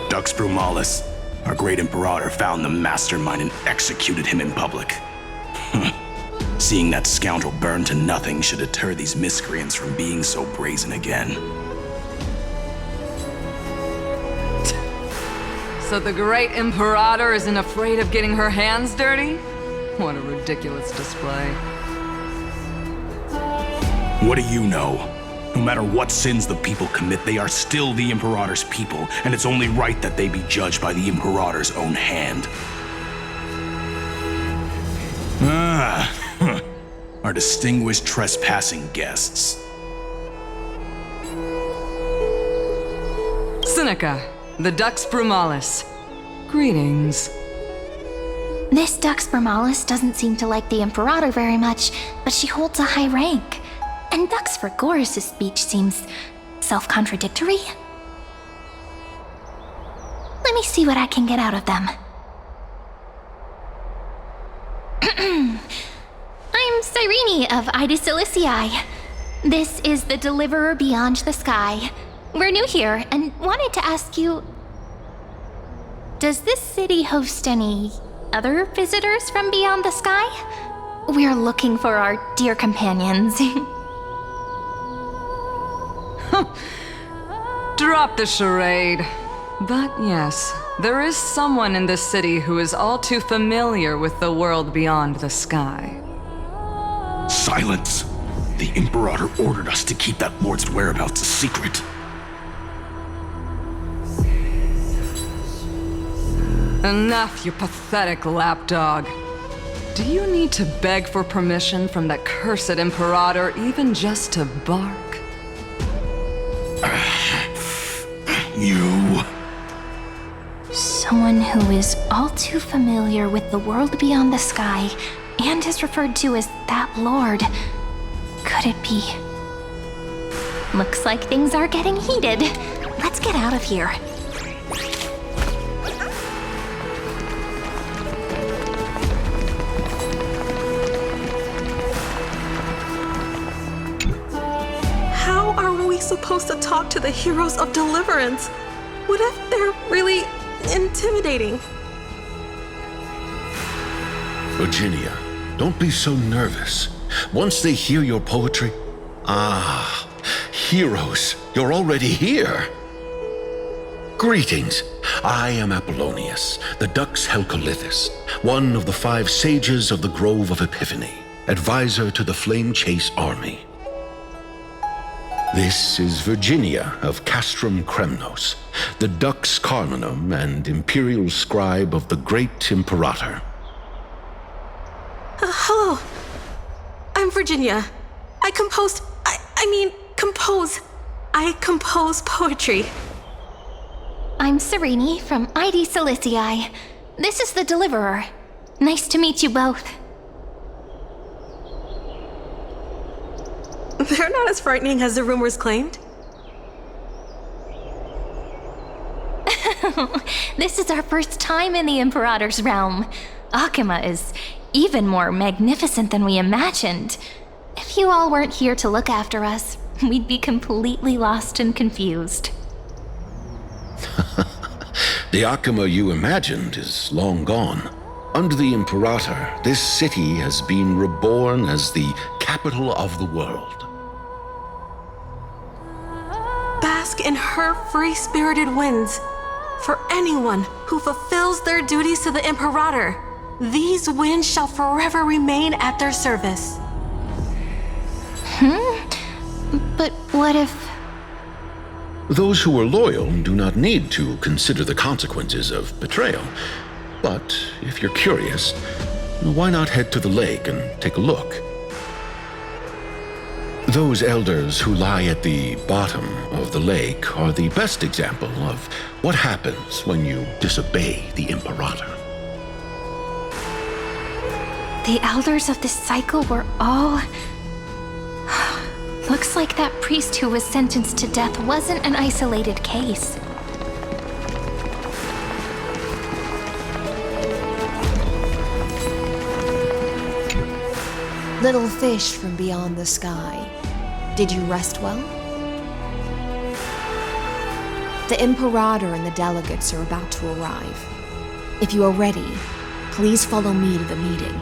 Dux Brumalis, our great Imperator, found the mastermind and executed him in public. Seeing that scoundrel burn to nothing should deter these miscreants from being so brazen again. So the great Imperator isn't afraid of getting her hands dirty? What a ridiculous display. What do you know? No matter what sins the people commit, they are still the Imperator's people, and it's only right that they be judged by the Imperator's own hand. Our distinguished trespassing guests. Seneca, the Dux Brumalis. Greetings. This Dux Brumalis doesn't seem to like the Imperator very much, but she holds a high rank. And Dux Vergoris' speech seems self-contradictory. Let me see what I can get out of them. I'm Cyrene of Ida Cilicii. This is the Deliverer Beyond the Sky. We're new here and wanted to ask you... Does this city host any other visitors from beyond the sky? We're looking for our dear companions. Drop the charade. But yes, there is someone in this city who is all too familiar with the world beyond the sky. Silence! The Imperator ordered us to keep that lord's whereabouts a secret. Enough, you pathetic lapdog. Do you need to beg for permission from that cursed Imperator even just to bark? You... Someone who is all too familiar with the world beyond the sky and is referred to as that lord. Could it be? Looks like things are getting heated. Let's get out of here. How are we supposed to talk to the heroes of deliverance? What if they're really intimidating? Virginia, don't be so nervous. Once they hear your poetry... Ah, heroes, you're already here. Greetings. I am Apollonius, the Dux Helcolithus, one of the 5 sages of the Grove of Epiphany, advisor to the Flame Chase army. This is Virginia of Castrum Kremnos, the Dux Carminum and imperial scribe of the great Imperator. Hello. I'm Virginia. I compose poetry. I'm Cyrene from Ida Cilicii. This is the Deliverer. Nice to meet you both. They're not as frightening as the rumors claimed. This is our first time in the Imperator's realm. Akima is even more magnificent than we imagined. If you all weren't here to look after us, we'd be completely lost and confused. The Akima you imagined is long gone. Under the Imperator, this city has been reborn as the capital of the world. Bask in her free-spirited winds. For anyone who fulfills their duties to the Imperator, these winds shall forever remain at their service. But what if... Those who are loyal do not need to consider the consequences of betrayal. But if you're curious, why not head to the lake and take a look? Those elders who lie at the bottom of the lake are the best example of what happens when you disobey the Imperator. The elders of this cycle were all... Looks like that priest who was sentenced to death wasn't an isolated case. Little fish from beyond the sky, did you rest well? The Imperator and the delegates are about to arrive. If you are ready, please follow me to the meeting.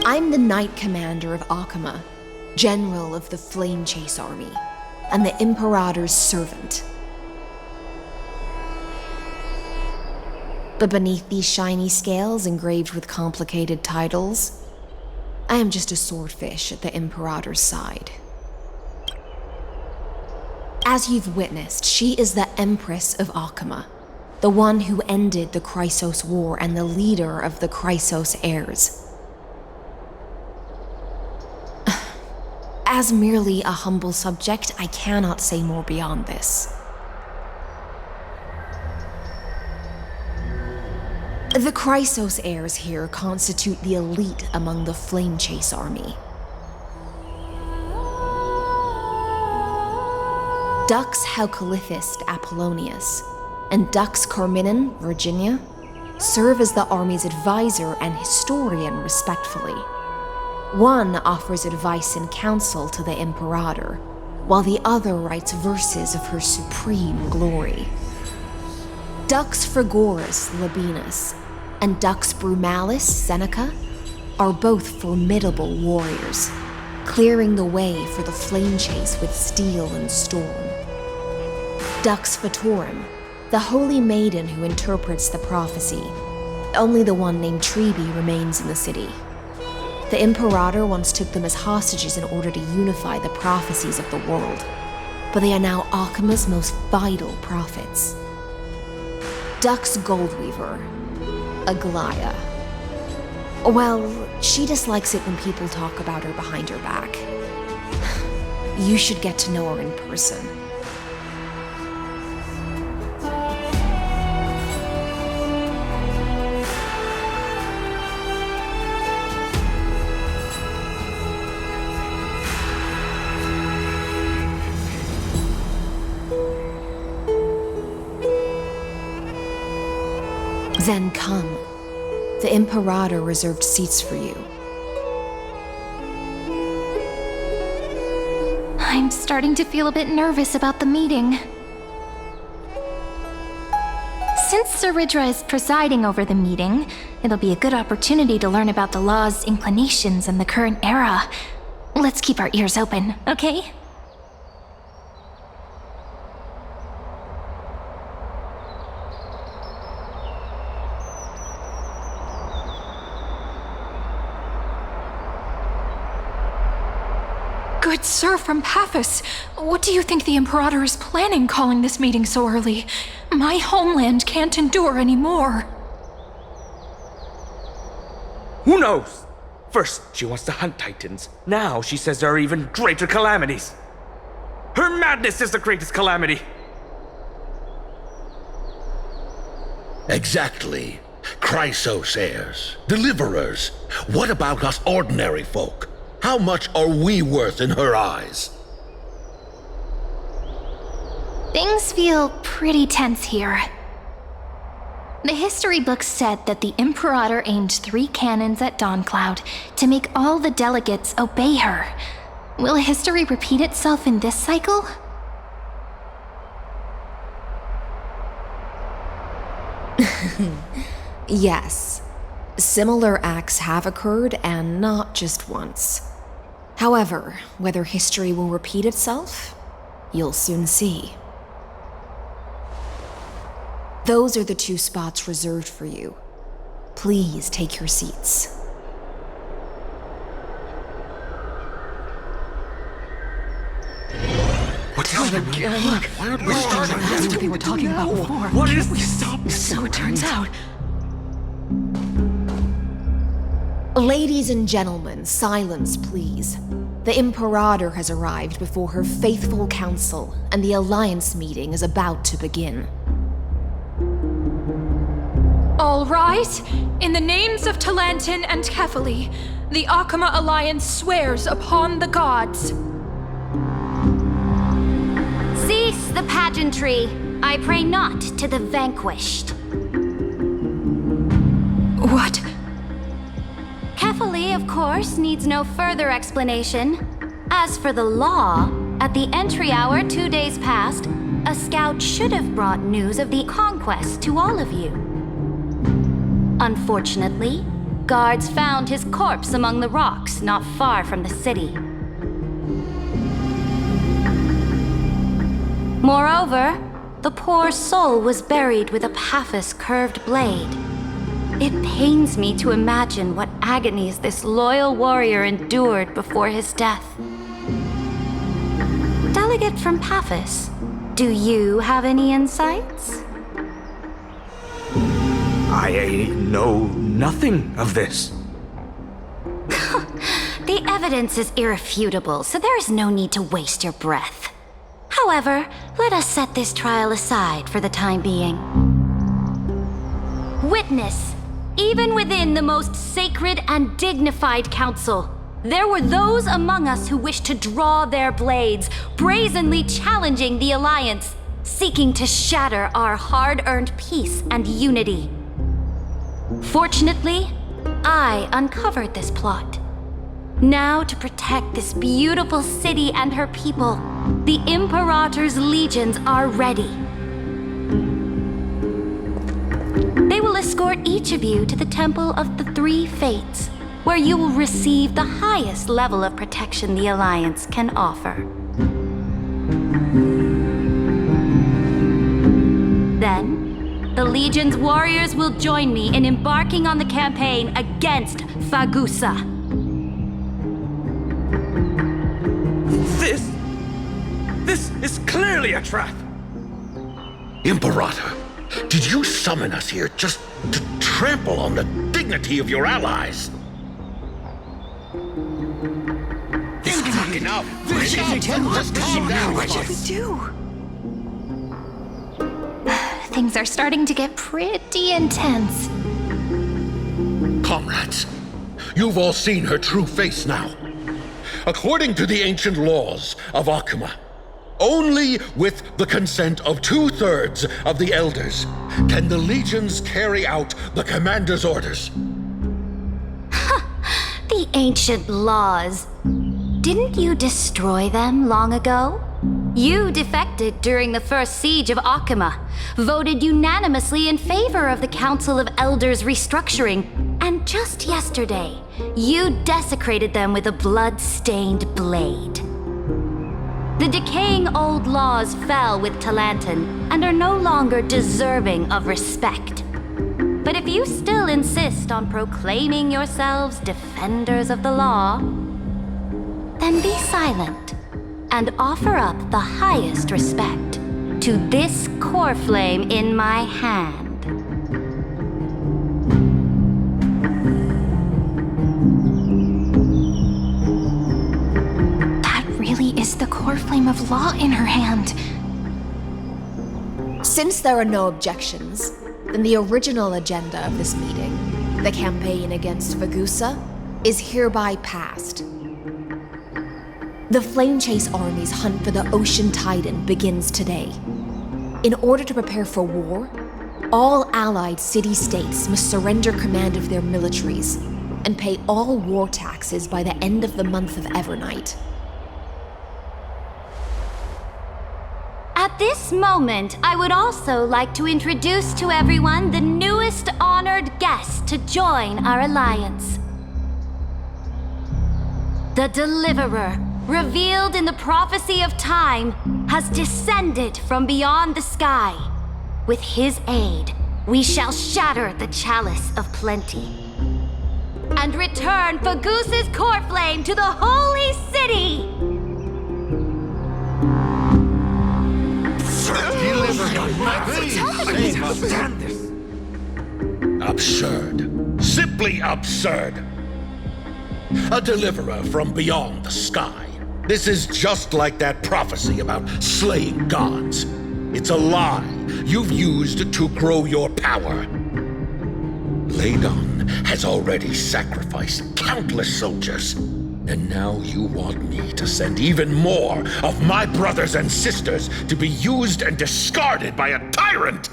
I'm the Knight Commander of Akama, General of the Flame Chase Army, and the Imperator's servant. But beneath these shiny scales engraved with complicated titles, I am just a swordfish at the Imperator's side. As you've witnessed, she is the Empress of Akama, the one who ended the Chrysos War and the leader of the Chrysos heirs. As merely a humble subject, I cannot say more beyond this. The Chrysos heirs here constitute the elite among the Flame Chase army. Dux Halkalithist Apollonius and Dux Carminin, Virginia, serve as the army's advisor and historian respectively. One offers advice and counsel to the Imperator, while the other writes verses of her supreme glory. Dux Frigoris Labienus and Dux Brumalis Seneca are both formidable warriors, clearing the way for the flame chase with steel and storm. Dux Fatorum, the holy maiden who interprets the prophecy, only the one named Trebi remains in the city. The Imperator once took them as hostages in order to unify the prophecies of the world, but they are now Akama's most vital prophets. Dux Goldweaver, Aglaya. Well, she dislikes it when people talk about her behind her back. You should get to know her in person. Then come. The Imperator reserved seats for you. I'm starting to feel a bit nervous about the meeting. Since Saridra is presiding over the meeting, it'll be a good opportunity to learn about the law's inclinations in the current era. Let's keep our ears open, okay? Good sir from Paphos, what do you think the Imperator is planning calling this meeting so early? My homeland can't endure anymore. Who knows? First, she wants to hunt Titans. Now she says there are even greater calamities. Her madness is the greatest calamity. Exactly. Chrysos heirs, deliverers. What about us ordinary folk? How much are we worth in her eyes? Things feel pretty tense here. The history books said that the Imperator aimed 3 cannons at Dawncloud to make all the delegates obey her. Will history repeat itself in this cycle? Yes. Similar acts have occurred, and not just once. However, whether history will repeat itself, you'll soon see. Those are the 2 spots reserved for you. Please take your seats. What's happening again? Look, Why aren't we starting? That's what they were talking about before. What is We stopped, so it turns out. Ladies and gentlemen, silence, please. The Imperator has arrived before her faithful council, and the Alliance meeting is about to begin. All rise. In the names of Talantin and Kefali, the Akama Alliance swears upon the gods. Cease the pageantry. I pray not to the vanquished. What? Kefali, of course, needs no further explanation. As for the law, at the entry hour 2 days past, a scout should have brought news of the conquest to all of you. Unfortunately, guards found his corpse among the rocks not far from the city. Moreover, the poor soul was buried with a Paphos curved blade. It pains me to imagine what agonies this loyal warrior endured before his death. Delegate from Paphos, do you have any insights? I know nothing of this. The evidence is irrefutable, so there is no need to waste your breath. However, let us set this trial aside for the time being. Witness, even within the most sacred and dignified council, there were those among us who wished to draw their blades, brazenly challenging the Alliance, seeking to shatter our hard-earned peace and unity. Fortunately, I uncovered this plot. Now, to protect this beautiful city and her people, the Imperator's legions are ready. They will escort each of you to the Temple of the Three Fates, where you will receive the highest level of protection the Alliance can offer. Then, the Legion's warriors will join me in embarking on the campaign against Fagusa. This is clearly a trap! Imperator, did you summon us here just to trample on the dignity of your allies? Enough! Just calm down. What should we do? Things are starting to get pretty intense. Comrades, you've all seen her true face now. According to the ancient laws of Akama, only with the consent of 2/3 of the elders can the legions carry out the commander's orders. The ancient laws. Didn't you destroy them long ago? You defected during the first siege of Akama, voted unanimously in favor of the Council of Elders restructuring, and just yesterday, you desecrated them with a blood-stained blade. The decaying old laws fell with Talantin and are no longer deserving of respect. But if you still insist on proclaiming yourselves defenders of the law, then be silent and offer up the highest respect to this core flame in my hand. Is the core flame of law in her hand? Since there are no objections, then the original agenda of this meeting, the campaign against Fagusa, is hereby passed. The Flame Chase Army's hunt for the Ocean Titan begins today. In order to prepare for war, all allied city-states must surrender command of their militaries and pay all war taxes by the end of the month of Evernight. At this moment, I would also like to introduce to everyone the newest honored guest to join our alliance. The Deliverer, revealed in the prophecy of time, has descended from beyond the sky. With his aid, we shall shatter the chalice of plenty and return Fagoos's core flame to the holy city! Absurd. Simply absurd. A deliverer from beyond the sky. This is just like that prophecy about slaying gods. It's a lie you've used to grow your power. Ladon has already sacrificed countless soldiers, and now you want me to send even more of my brothers and sisters to be used and discarded by a tyrant!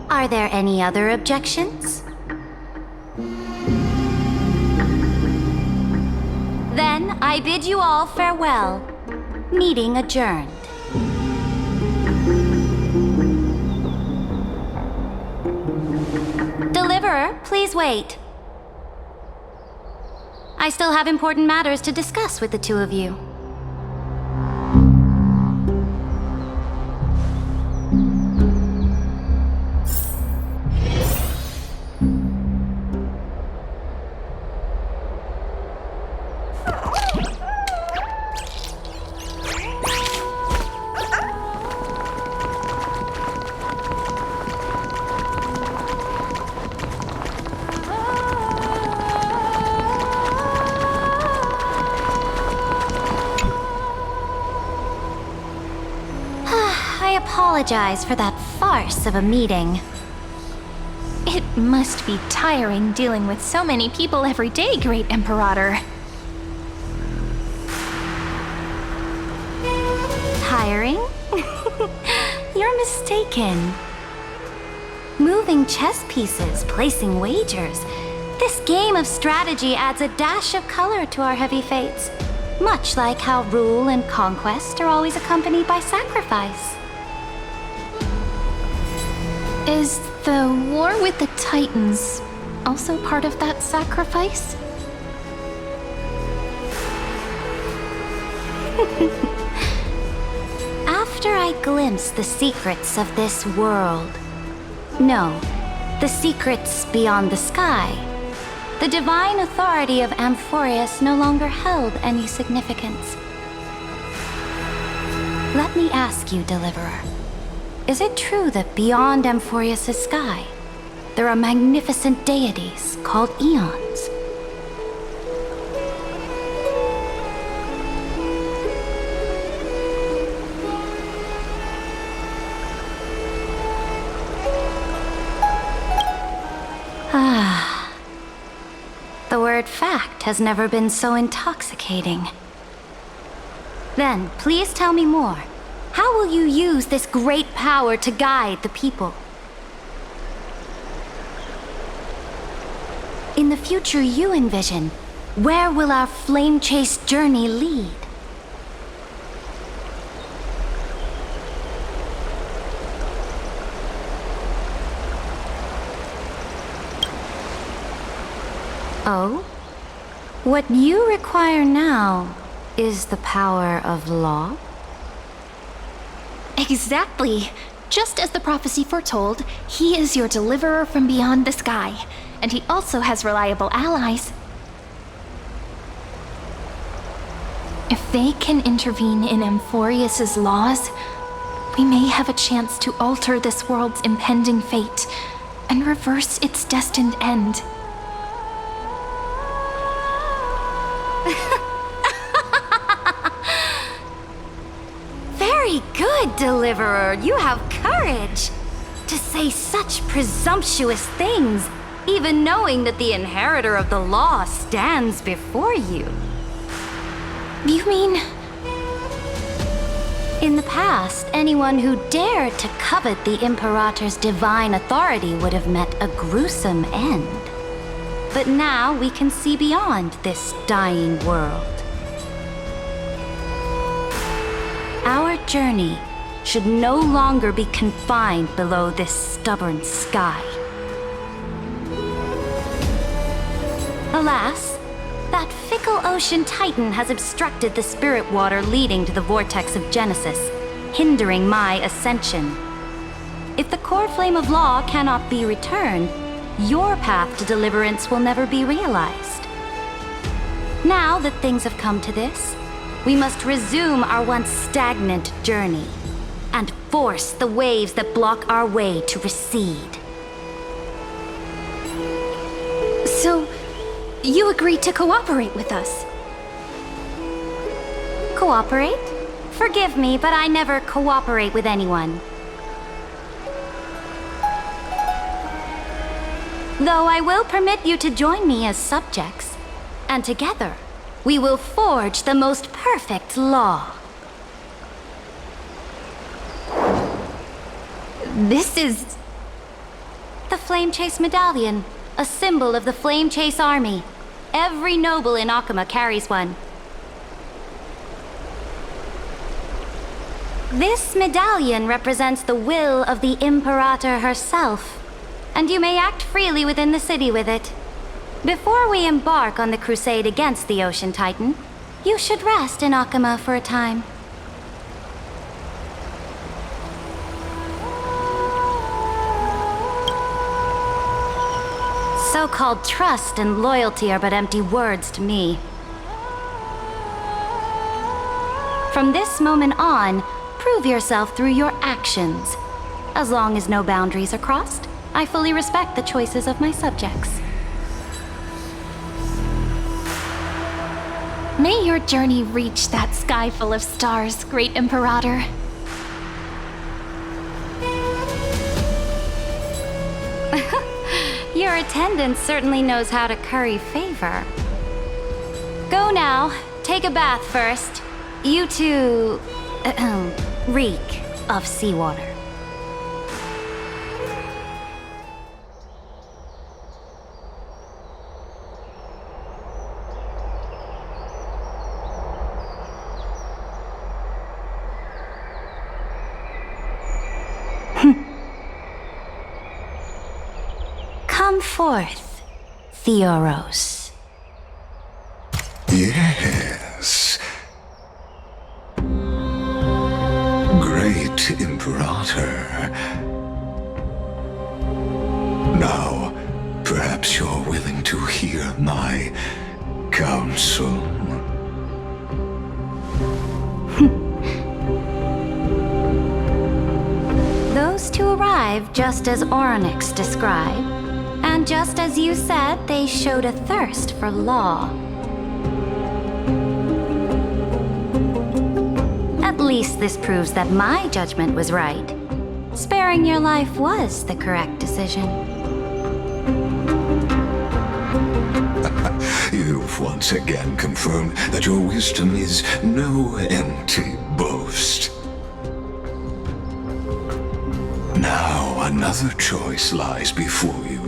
Are there any other objections? Then I bid you all farewell. Meeting adjourned. Deliverer, please wait. I still have important matters to discuss with the two of you. I apologize for that farce of a meeting. It must be tiring dealing with so many people every day, Great Imperator. Tiring? You're mistaken. Moving chess pieces, placing wagers. This game of strategy adds a dash of color to our heavy fates, much like how rule and conquest are always accompanied by sacrifice. Is the war with the Titans also part of that sacrifice? After I glimpse the secrets of this world, no, the secrets beyond the sky, the divine authority of Amphorius no longer held any significance. Let me ask you, Deliverer. Is it true that beyond Amphorius' sky, there are magnificent deities called Eons? Ah. The word fact has never been so intoxicating. Then, please tell me more. How will you use this great power to guide the people? In the future you envision, where will our flame chase journey lead? Oh? What you require now is the power of law? Exactly. Just as the prophecy foretold, he is your deliverer from beyond the sky, and he also has reliable allies. If they can intervene in Amphorius' laws, we may have a chance to alter this world's impending fate and reverse its destined end. Very good, Deliverer. You have courage to say such presumptuous things, even knowing that the inheritor of the law stands before you. You mean? In the past, anyone who dared to covet the Imperator's divine authority would have met a gruesome end. But now we can see beyond this dying world. Our journey should no longer be confined below this stubborn sky. Alas, That fickle ocean titan has obstructed the spirit water leading to the vortex of Genesis, hindering my ascension. If the core flame of law cannot be returned, your path to deliverance will never be realized. Now that things have come to this, we must resume our once stagnant journey and force the waves that block our way to recede. So, you agreed to cooperate with us? Cooperate? Forgive me, but I never cooperate with anyone. Though I will permit you to join me as subjects, and together, we will forge the most perfect law. This is... the Flame Chase Medallion, a symbol of the Flame Chase Army. Every noble in Akuma carries one. This medallion represents the will of the Imperator herself, and you may act freely within the city with it. Before we embark on the crusade against the Ocean Titan, you should rest in Akuma for a time. So-called trust and loyalty are but empty words to me. From this moment on, prove yourself through your actions. As long as no boundaries are crossed, I fully respect the choices of my subjects. May your journey reach that sky full of stars, Great Imperator. Your attendant certainly knows how to curry favor. Go now. Take a bath first. You two... reek of seawater. Come forth, Theoros. Yes. Great Imperator. Now, perhaps you're willing to hear my counsel. Those two arrived just as Oronix described, and just as you said, they showed a thirst for law. At least this proves that my judgment was right. Sparing your life was the correct decision. You've once again confirmed that your wisdom is no empty boast. Now another choice lies before you.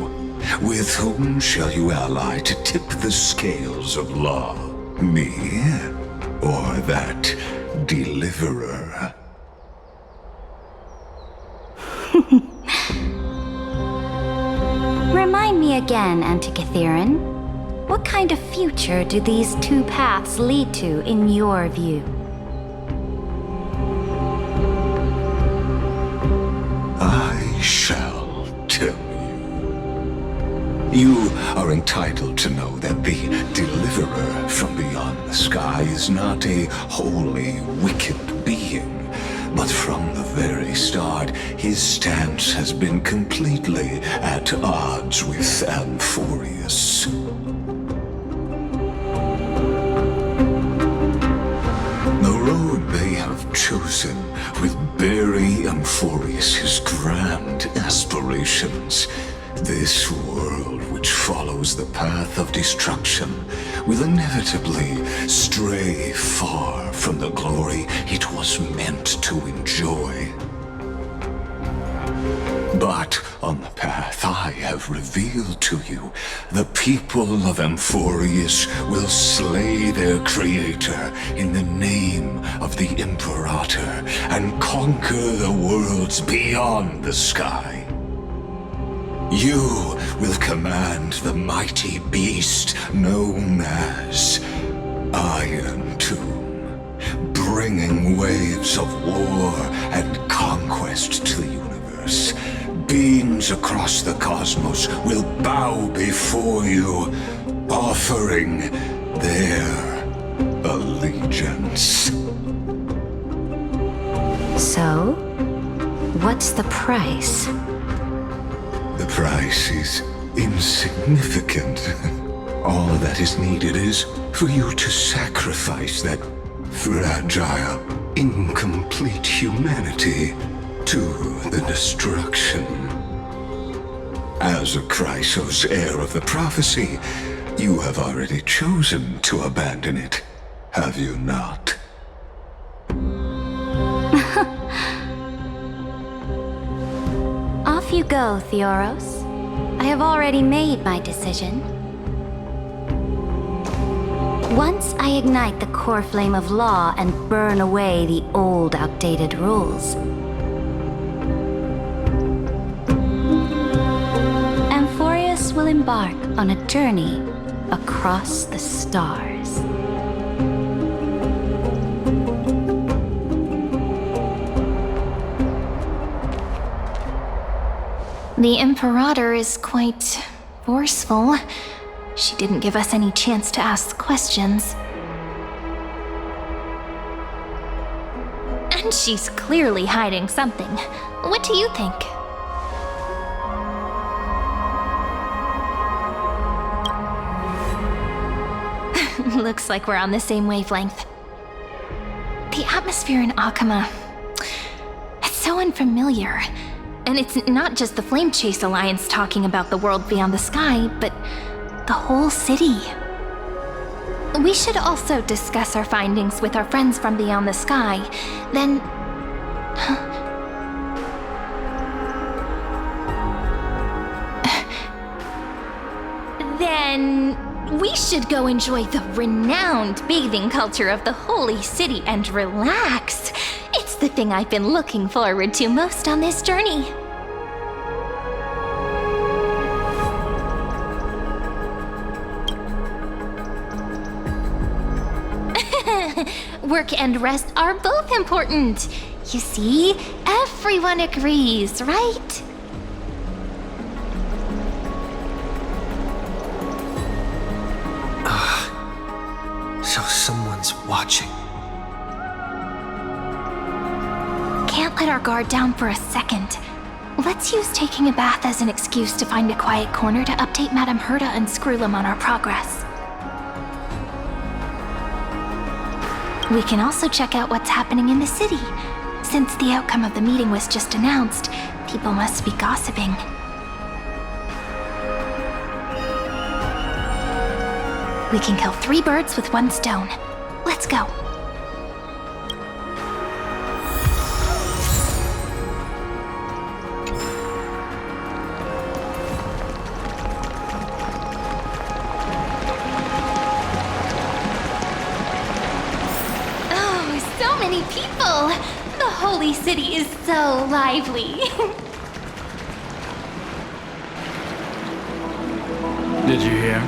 With whom shall you ally to tip the scales of law? Me? Or that deliverer? Remind me again, Antikytheron. What kind of future do these two paths lead to in your view? I shall tell you. You are entitled to know that the deliverer from beyond the sky is not a wholly wicked being, but from the very start, his stance has been completely at odds with Amphorius. The road they have chosen will bury Amphorius' grand aspirations. This world which follows the path of destruction will inevitably stray far from the glory it was meant to enjoy. But on the path I have revealed to you, the people of Amphorius will slay their creator in the name of the Imperator and conquer the worlds beyond the sky. You will command the mighty beast known as Iron Tomb, bringing waves of war and conquest to the universe. Beings across the cosmos will bow before you, offering their allegiance. So, what's the price? The price is insignificant. All that is needed is for you to sacrifice that fragile, incomplete humanity to the destruction. As a Chrysos heir of the prophecy, you have already chosen to abandon it, have you not? Off you go, Theoros. I have already made my decision. Once I ignite the core flame of law and burn away the old, outdated rules, Amphorius will embark on a journey across the stars. The Imperator is quite forceful. She didn't give us any chance to ask questions. And she's clearly hiding something. What do you think? Looks like we're on the same wavelength. The atmosphere in Akuma, it's so unfamiliar. And it's not just the Flame Chase Alliance talking about the world beyond the sky, but the whole city. We should also discuss our findings with our friends from beyond the sky. Then... then... we should go enjoy the renowned bathing culture of the holy city and relax. It's the thing I've been looking forward to most on this journey. Work and rest are both important. You see, everyone agrees, right? So someone's watching. Can't let our guard down for a second. Let's use taking a bath as an excuse to find a quiet corner to update Madame Herta and Screwlum on our progress. We can also check out what's happening in the city. Since the outcome of the meeting was just announced, people must be gossiping. We can kill 3 birds with 1 stone. Let's go. Oh, so many people! The holy city is so lively. Did you hear?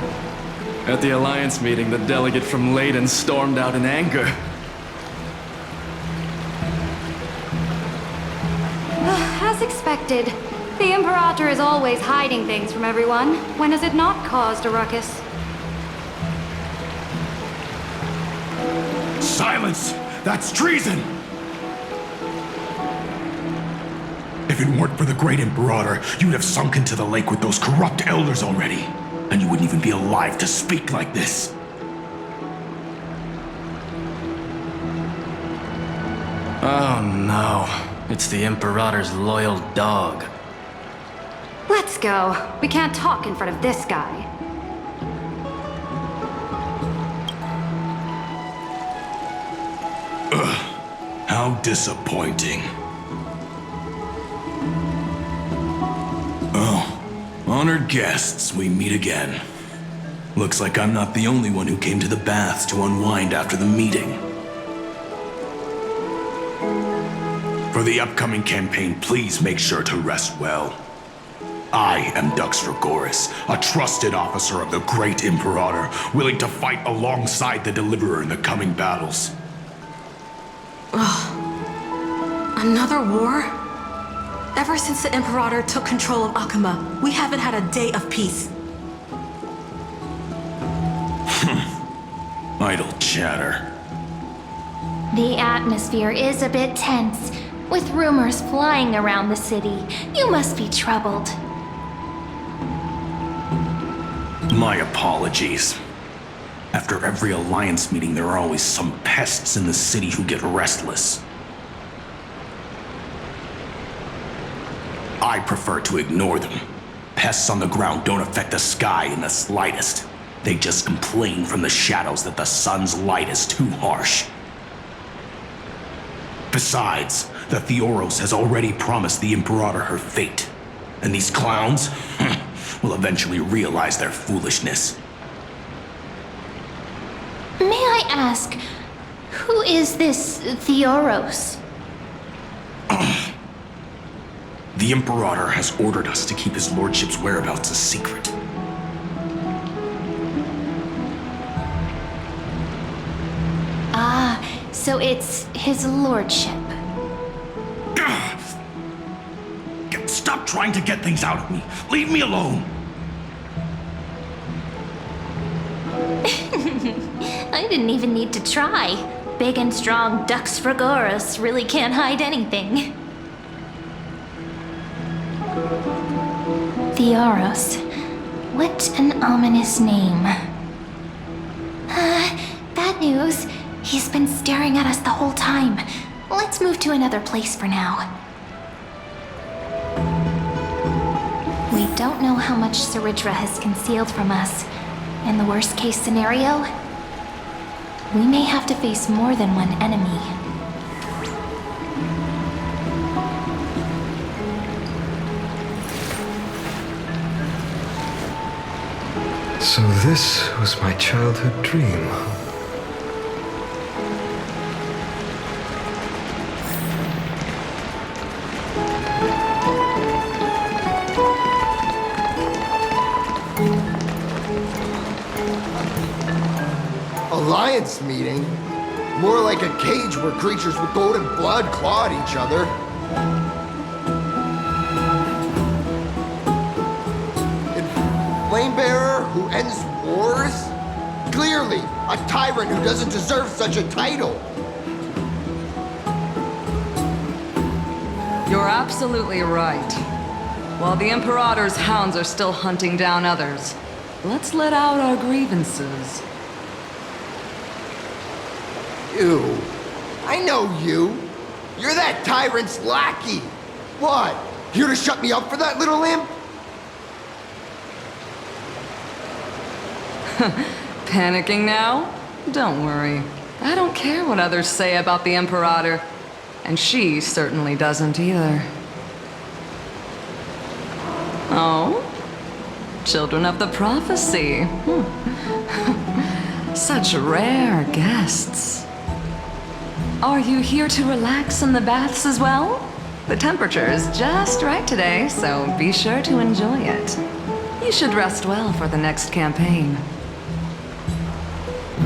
At the Alliance meeting, the delegate from Leyden stormed out in anger. As expected, the Imperator is always hiding things from everyone. When has it not caused a ruckus? Silence! That's treason! If it weren't for the Great Imperator, you'd have sunk into the lake with those corrupt elders already. And you wouldn't even be alive to speak like this. Oh no, it's the Imperator's loyal dog. Let's go. We can't talk in front of this guy. Ugh, how disappointing. Oh, honored guests, we meet again. Looks like I'm not the only one who came to the baths to unwind after the meeting. For the upcoming campaign, please make sure to rest well. I am Dux Dragoris, a trusted officer of the Great Imperator, willing to fight alongside the Deliverer in the coming battles. Ugh. Another war? Ever since the Imperator took control of Akuma, we haven't had a day of peace. Idle chatter. The atmosphere is a bit tense, with rumors flying around the city. You must be troubled. My apologies. After every Alliance meeting, there are always some pests in the city who get restless. I prefer to ignore them. Pests on the ground don't affect the sky in the slightest. They just complain from the shadows that the sun's light is too harsh. Besides, the Theoros has already promised the Imperator her fate. And these clowns will eventually realize their foolishness. May I ask, who is this Theoros? The Imperator has ordered us to keep his lordship's whereabouts a secret. Ah, so it's his lordship. Stop trying to get things out of me. Leave me alone. I didn't even need to try. Big and strong Dux Dragoris really can't hide anything. Theoros. What an ominous name. Bad news. He's been staring at us the whole time. Let's move to another place for now. We don't know how much Saridra has concealed from us. In the worst case scenario, we may have to face more than one enemy. So this was my childhood dream. Alliance meeting? More like a cage where creatures with golden blood claw at each other. And Flamebearer who ends wars? Clearly, a tyrant who doesn't deserve such a title. You're absolutely right. While the Imperator's hounds are still hunting down others, let's let out our grievances. You. I know you. You're that tyrant's lackey. What? Here to shut me up for that little imp? Panicking now? Don't worry. I don't care what others say about the Imperator. And she certainly doesn't either. Oh? Children of the Prophecy. Such rare guests. Are you here to relax in the baths as well? The temperature is just right today, so be sure to enjoy it. You should rest well for the next campaign.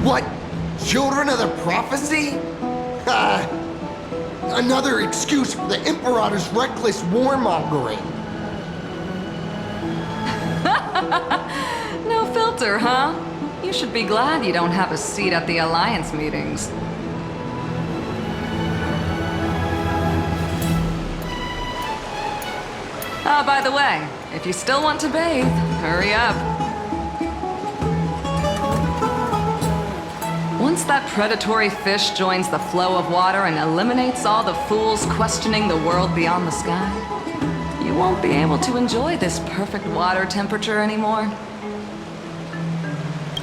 What? Children of the Prophecy? Another excuse for the Imperator's reckless warmongering. No filter, huh? You should be glad you don't have a seat at the Alliance meetings. Oh, by the way, if you still want to bathe, hurry up. Once that predatory fish joins the flow of water and eliminates all the fools questioning the world beyond the sky, you won't be able to enjoy this perfect water temperature anymore.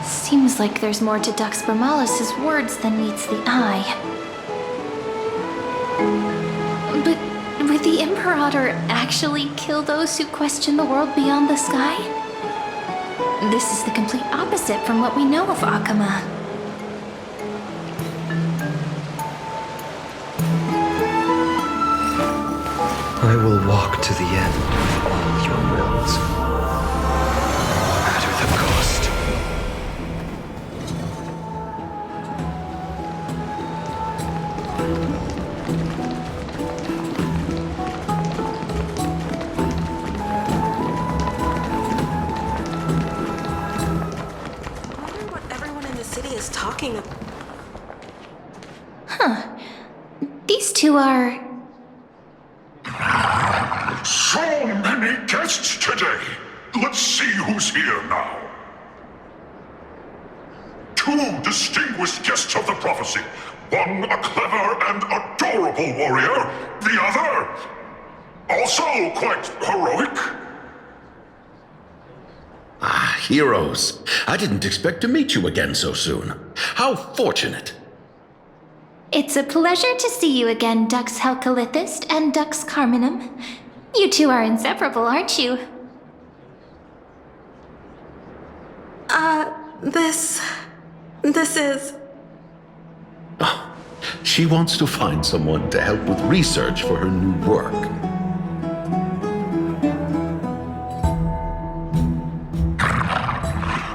Seems like there's more to Dux Bramalis's words than meets the eye. But would the Imperator actually kill those who question the world beyond the sky? This is the complete opposite from what we know of Akuma. I will walk to the end of all your wills, no matter the cost. I wonder what everyone in the city is talking about. Huh. These two are... So many guests today. Let's see who's here now. Two distinguished guests of the prophecy. One a clever and adorable warrior. The other, also quite heroic. Ah, heroes. I didn't expect to meet you again so soon. How fortunate. It's a pleasure to see you again, Dux Helcalithist and Dux Carminum. You two are inseparable, aren't you? This is... Oh, she wants to find someone to help with research for her new work.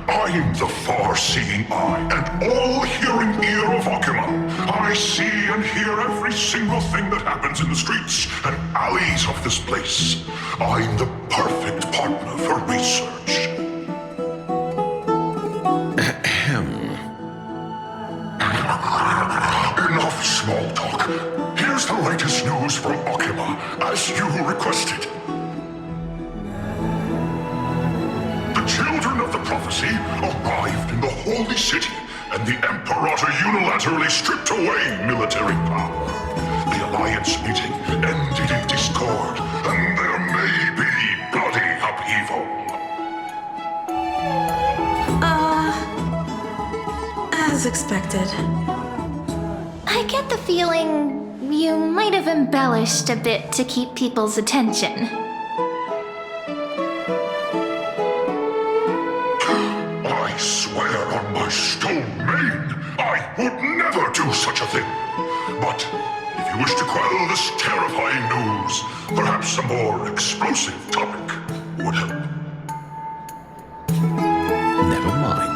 I'm the far-seeing eye and all-hearing ear of Akuma. I see and hear every single thing that happens in the streets and alleys of this place. I'm the perfect partner for research. Enough small talk. Here's the latest news from Akuma, as you requested. The children of the prophecy arrived in the holy city, and the Imperator unilaterally stripped away military power. The Alliance meeting ended in discord, and there may be bloody upheaval. As expected. I get the feeling you might have embellished a bit to keep people's attention. I swear on my stone mane, I would never do such a thing. But if you wish to quell this terrifying news, perhaps a more explosive topic would help. Never mind.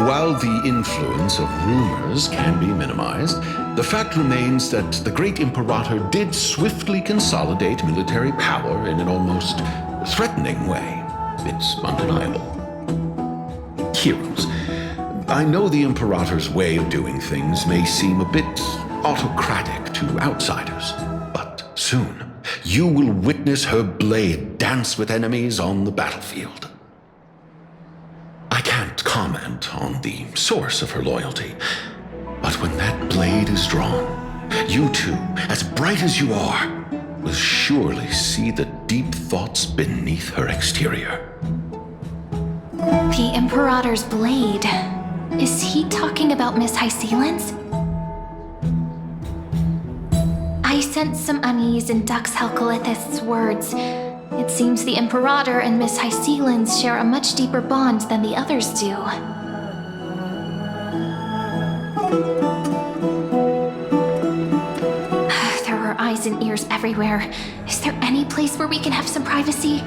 While the influence of rumors can be minimized, the fact remains that the great Imperator did swiftly consolidate military power in an almost threatening way. It's undeniable. Heroes, I know the Imperator's way of doing things may seem a bit autocratic to outsiders, but soon you will witness her blade dance with enemies on the battlefield. I can't comment on the source of her loyalty, but when that blade is drawn, you two, as bright as you are, will surely see the deep thoughts beneath her exterior. The Imperator's blade. Is he talking about Miss Hysealans? I sense some unease in Dux Helcalithist's words. It seems the Imperator and Miss Hysealans share a much deeper bond than the others do. There are eyes and ears everywhere. Is there any place where we can have some privacy?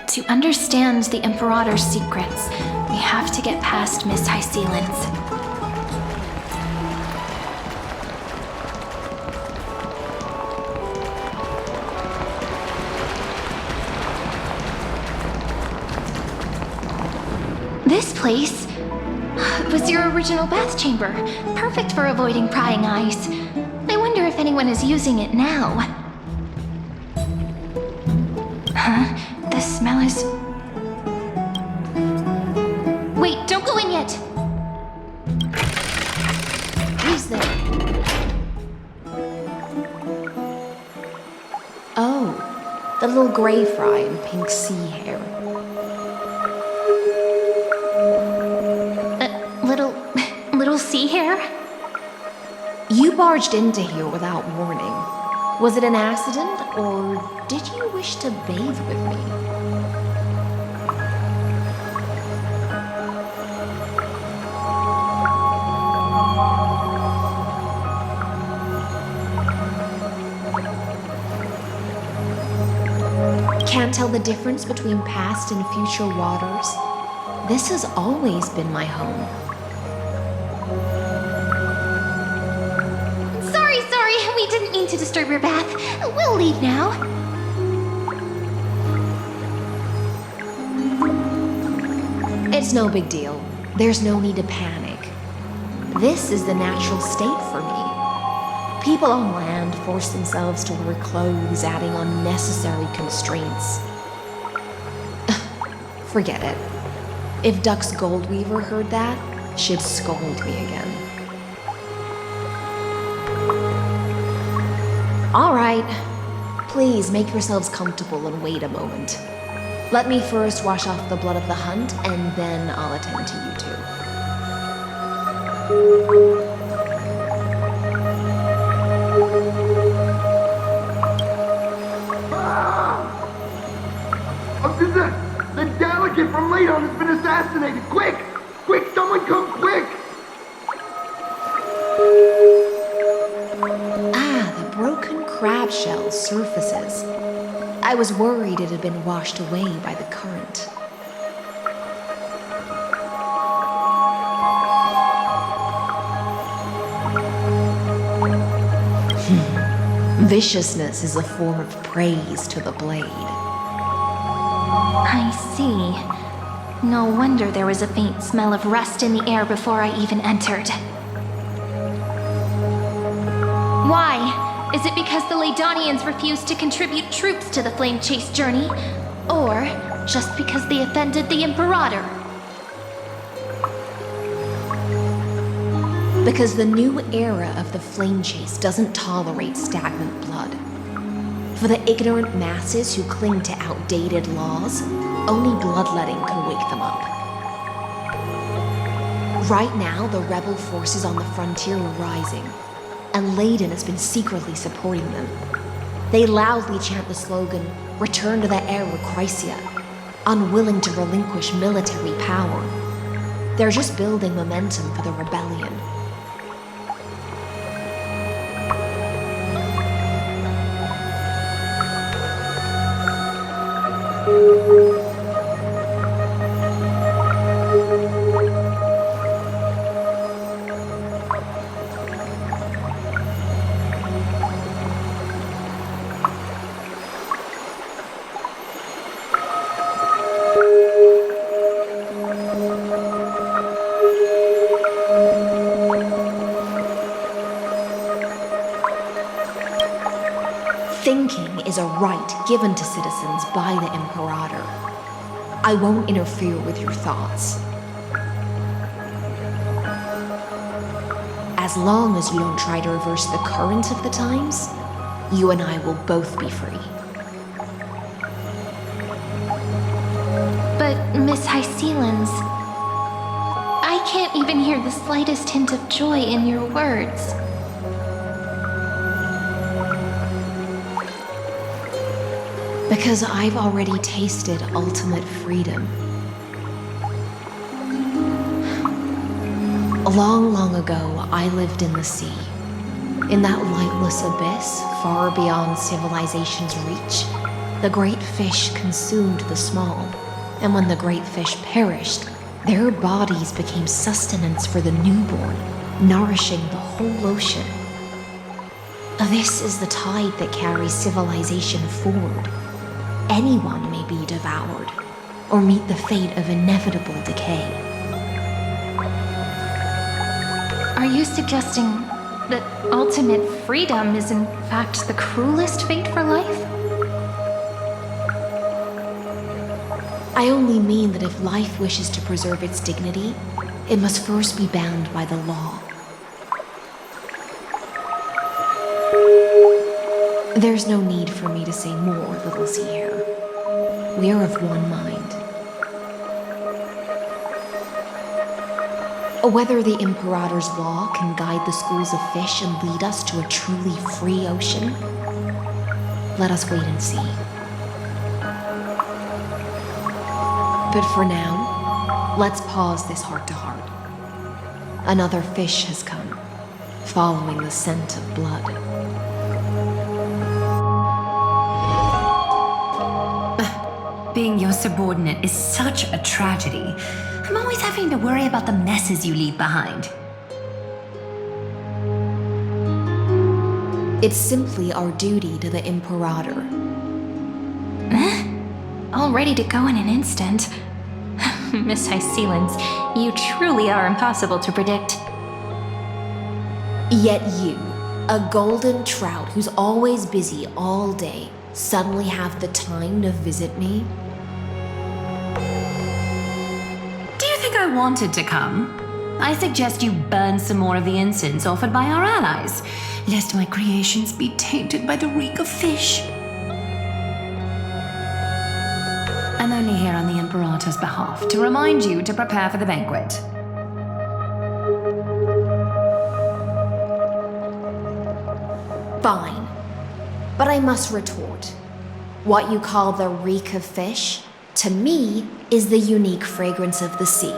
To understand the Imperator's secrets, we have to get past Miss Hysealans. This place was your original bath chamber, perfect for avoiding prying eyes. I wonder if anyone is using it now. Huh? The smell is... Wait, don't go in yet! Who's there? Oh, the little gray fry in pink sea hair. Little sea hair? You barged into here without warning. Was it an accident, or did you wish to bathe with me? Can't tell the difference between past and future waters? This has always been my home. Sorry, we didn't mean to disturb your bath. We'll leave now. It's no big deal. There's no need to panic. This is the natural state for me. People on land force themselves to wear clothes, adding unnecessary constraints. Forget it. If Duck's Goldweaver heard that, she'd scold me again. All right. Please make yourselves comfortable and wait a moment. Let me first wash off the blood of the hunt, and then I'll attend to you two. The delegate from Ladon has been assassinated! Quick! Quick, someone come quick! Ah, the broken crab shell surfaces. I was worried it had been washed away by the current. Viciousness is a form of praise to the blade. I see. No wonder there was a faint smell of rust in the air before I even entered. Why? Is it because the Ladonians refused to contribute troops to the Flame Chase journey? Or just because they offended the Imperator? Because the new era of the Flame Chase doesn't tolerate stagnant blood. For the ignorant masses who cling to outdated laws, only bloodletting can wake them up. Right now, the rebel forces on the frontier are rising, and Ladon has been secretly supporting them. They loudly chant the slogan, "Return to the era Chrysia," unwilling to relinquish military power. They're just building momentum for the rebellion. Thinking is a right given to citizens by the Imperator. I won't interfere with your thoughts. As long as you don't try to reverse the current of the times, you and I will both be free. But, Miss Hysealans, I can't even hear the slightest hint of joy in your words. Because I've already tasted ultimate freedom. Long, long ago, I lived in the sea. In that lightless abyss, far beyond civilization's reach, the great fish consumed the small. And when the great fish perished, their bodies became sustenance for the newborn, nourishing the whole ocean. This is the tide that carries civilization forward. Anyone may be devoured, or meet the fate of inevitable decay. Are you suggesting that ultimate freedom is in fact the cruelest fate for life? I only mean that if life wishes to preserve its dignity, it must first be bound by the law. There's no need for me to say more, little sea hare. We are of one mind. Whether the Imperator's law can guide the schools of fish and lead us to a truly free ocean, let us wait and see. But for now, let's pause this heart-to-heart. Another fish has come, following the scent of blood. Being your subordinate is such a tragedy. I'm always having to worry about the messes you leave behind. It's simply our duty to the Imperator. All ready to go in an instant. Miss Hycelens, you truly are impossible to predict. Yet you, a golden trout who's always busy all day, suddenly have the time to visit me? Do you think I wanted to come? I suggest you burn some more of the incense offered by our allies, lest my creations be tainted by the reek of fish. I'm only here on the Imperator's behalf to remind you to prepare for the banquet. Fine. But I must retort. What you call the reek of fish, to me, is the unique fragrance of the sea.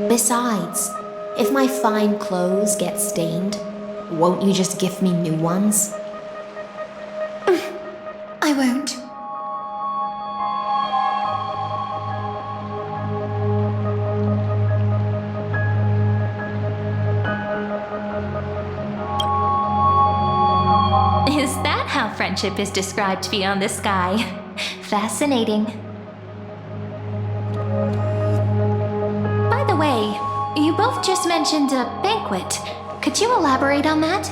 Besides, if my fine clothes get stained, won't you just gift me new ones? I won't. Is that how friendship is described beyond the sky? Fascinating. By the way, you both just mentioned a banquet. Could you elaborate on that?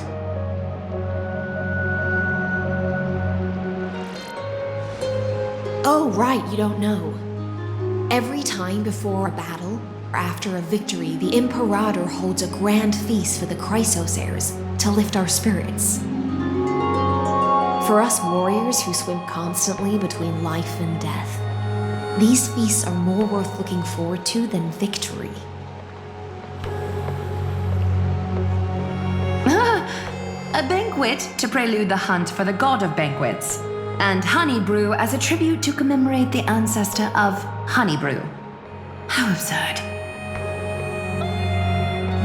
Oh, right, you don't know. Every time before a battle, or after a victory, the Imperator holds a grand feast for the Chrysos heirs to lift our spirits. For us warriors who swim constantly between life and death, these feasts are more worth looking forward to than victory. A banquet to prelude the hunt for the god of banquets, and honey brew as a tribute to commemorate the ancestor of honey brew. How absurd.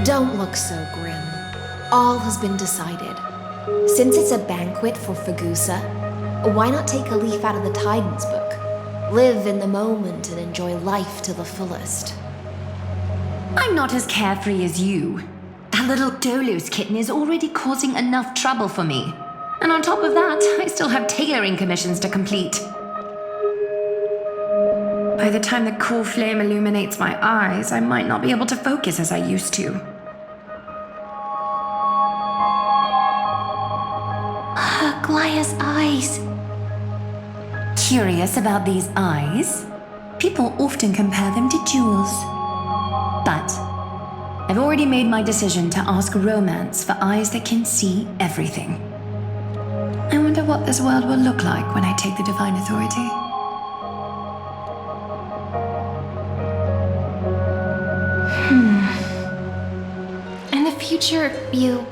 Don't look so grim. All has been decided. Since it's a banquet for Fagusa, why not take a leaf out of the Tidens book? Live in the moment and enjoy life to the fullest. I'm not as carefree as you. That little Dolos kitten is already causing enough trouble for me. And on top of that, I still have tailoring commissions to complete. By the time the cool flame illuminates my eyes, I might not be able to focus as I used to. Aglaya's eyes. Curious about these eyes? People often compare them to jewels. But I've already made my decision to ask Romance for eyes that can see everything. I wonder what this world will look like when I take the Divine Authority. In the future, you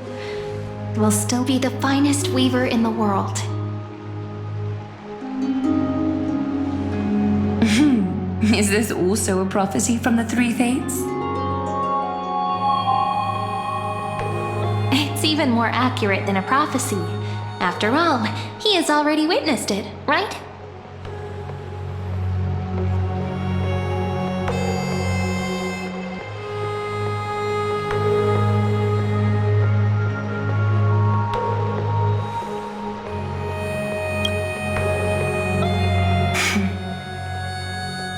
will still be the finest weaver in the world. Is this also a prophecy from the Three Fates? It's even more accurate than a prophecy. After all, he has already witnessed it, right?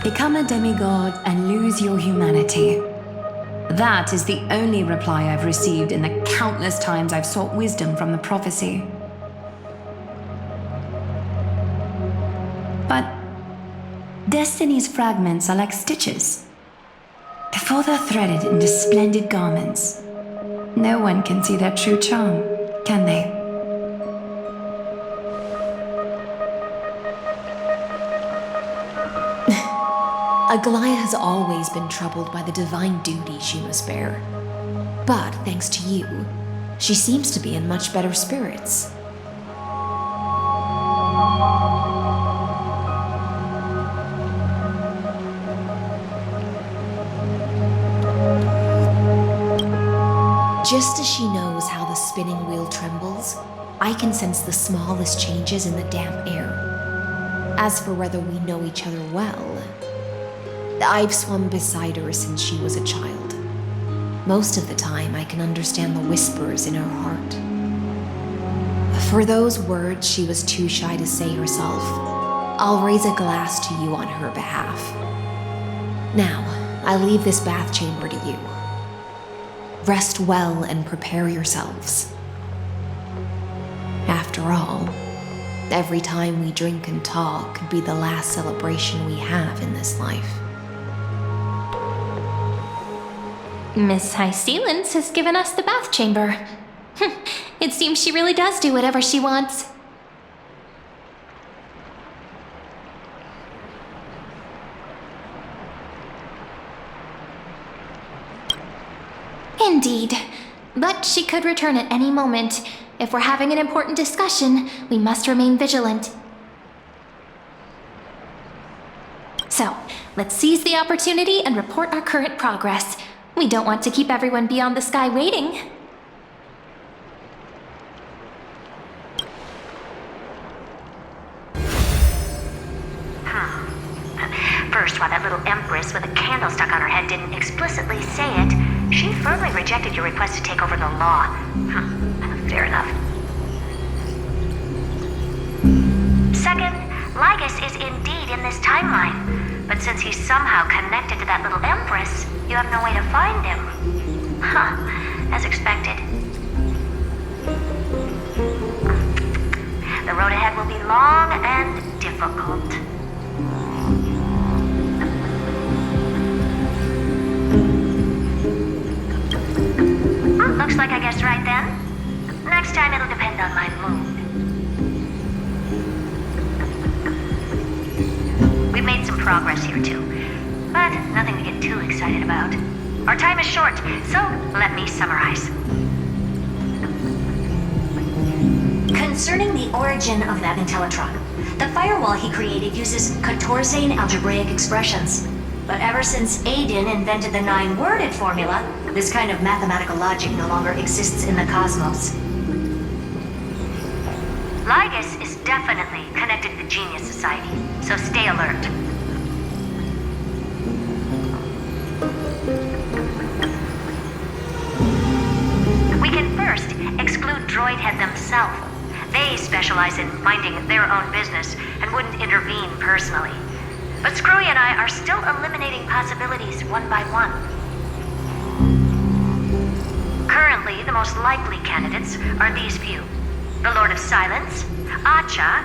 Become a demigod and lose your humanity. That is the only reply I've received in the countless times I've sought wisdom from the prophecy. But Destiny's fragments are like stitches. Before they're threaded into splendid garments, no one can see their true charm, can they? Aglaya has always been troubled by the divine duty she must bear. But thanks to you, she seems to be in much better spirits. Just as she knows how the spinning wheel trembles, I can sense the smallest changes in the damp air. As for whether we know each other well, I've swum beside her since she was a child. Most of the time, I can understand the whispers in her heart. For those words she was too shy to say herself, I'll raise a glass to you on her behalf. Now, I leave this bath chamber to you. Rest well and prepare yourselves. After all, every time we drink and talk could be the last celebration we have in this life. Miss High Sealens has given us the bath chamber. It seems she really does do whatever she wants. Indeed. But she could return at any moment. If we're having an important discussion, we must remain vigilant. So, let's seize the opportunity and report our current progress. We don't want to keep everyone beyond the sky waiting. First, while that little empress with a candle stuck on her head didn't explicitly say it, she firmly rejected your request to take over the law. Fair enough. Second, Lygus is indeed in this timeline. But since he's somehow connected to that little empress, you have no way to find him. As expected. The road ahead will be long and difficult. Looks like I guessed right then. Next time it'll depend on my mood. We've made some progress here too, but nothing to get too excited about. Our time is short, so let me summarize. Concerning the origin of that Intellitron, the firewall he created uses Catorzane algebraic expressions. But ever since Aiden invented the 9-worded formula, this kind of mathematical logic no longer exists in the cosmos. Lygus is definitely connected to the Genius Society, so stay alert. We can first exclude Droidhead themselves. They specialize in minding their own business and wouldn't intervene personally. But Screwy and I are still eliminating possibilities one by one. Currently, the most likely candidates are these few. The Lord of Silence, Acha,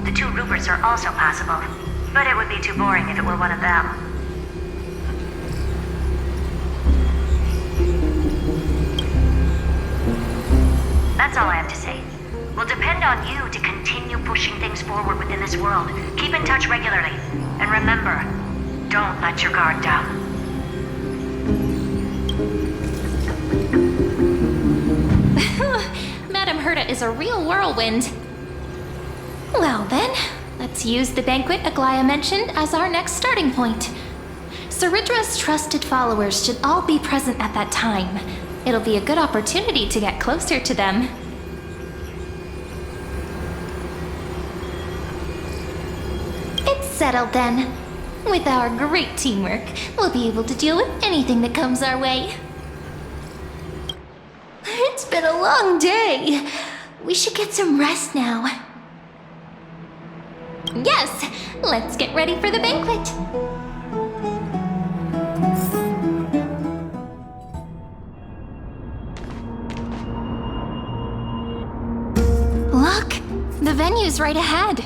the 2 Ruperts are also possible. But it would be too boring if it were one of them. That's all I have to say. Will depend on you to continue pushing things forward within this world. Keep in touch regularly. And remember, don't let your guard down. Madame Herta is a real whirlwind. Well then, let's use the banquet Aglaya mentioned as our next starting point. Ceridra's trusted followers should all be present at that time. It'll be a good opportunity to get closer to them. It's settled then. With our great teamwork, we'll be able to deal with anything that comes our way. It's been a long day. We should get some rest now. Yes, let's get ready for the banquet. Look, the venue's right ahead.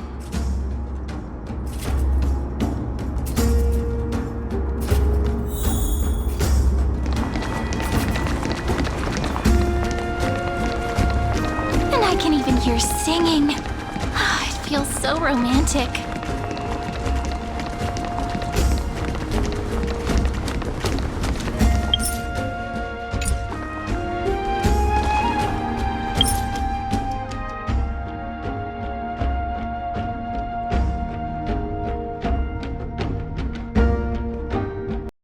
And I can even hear singing. It feels so romantic.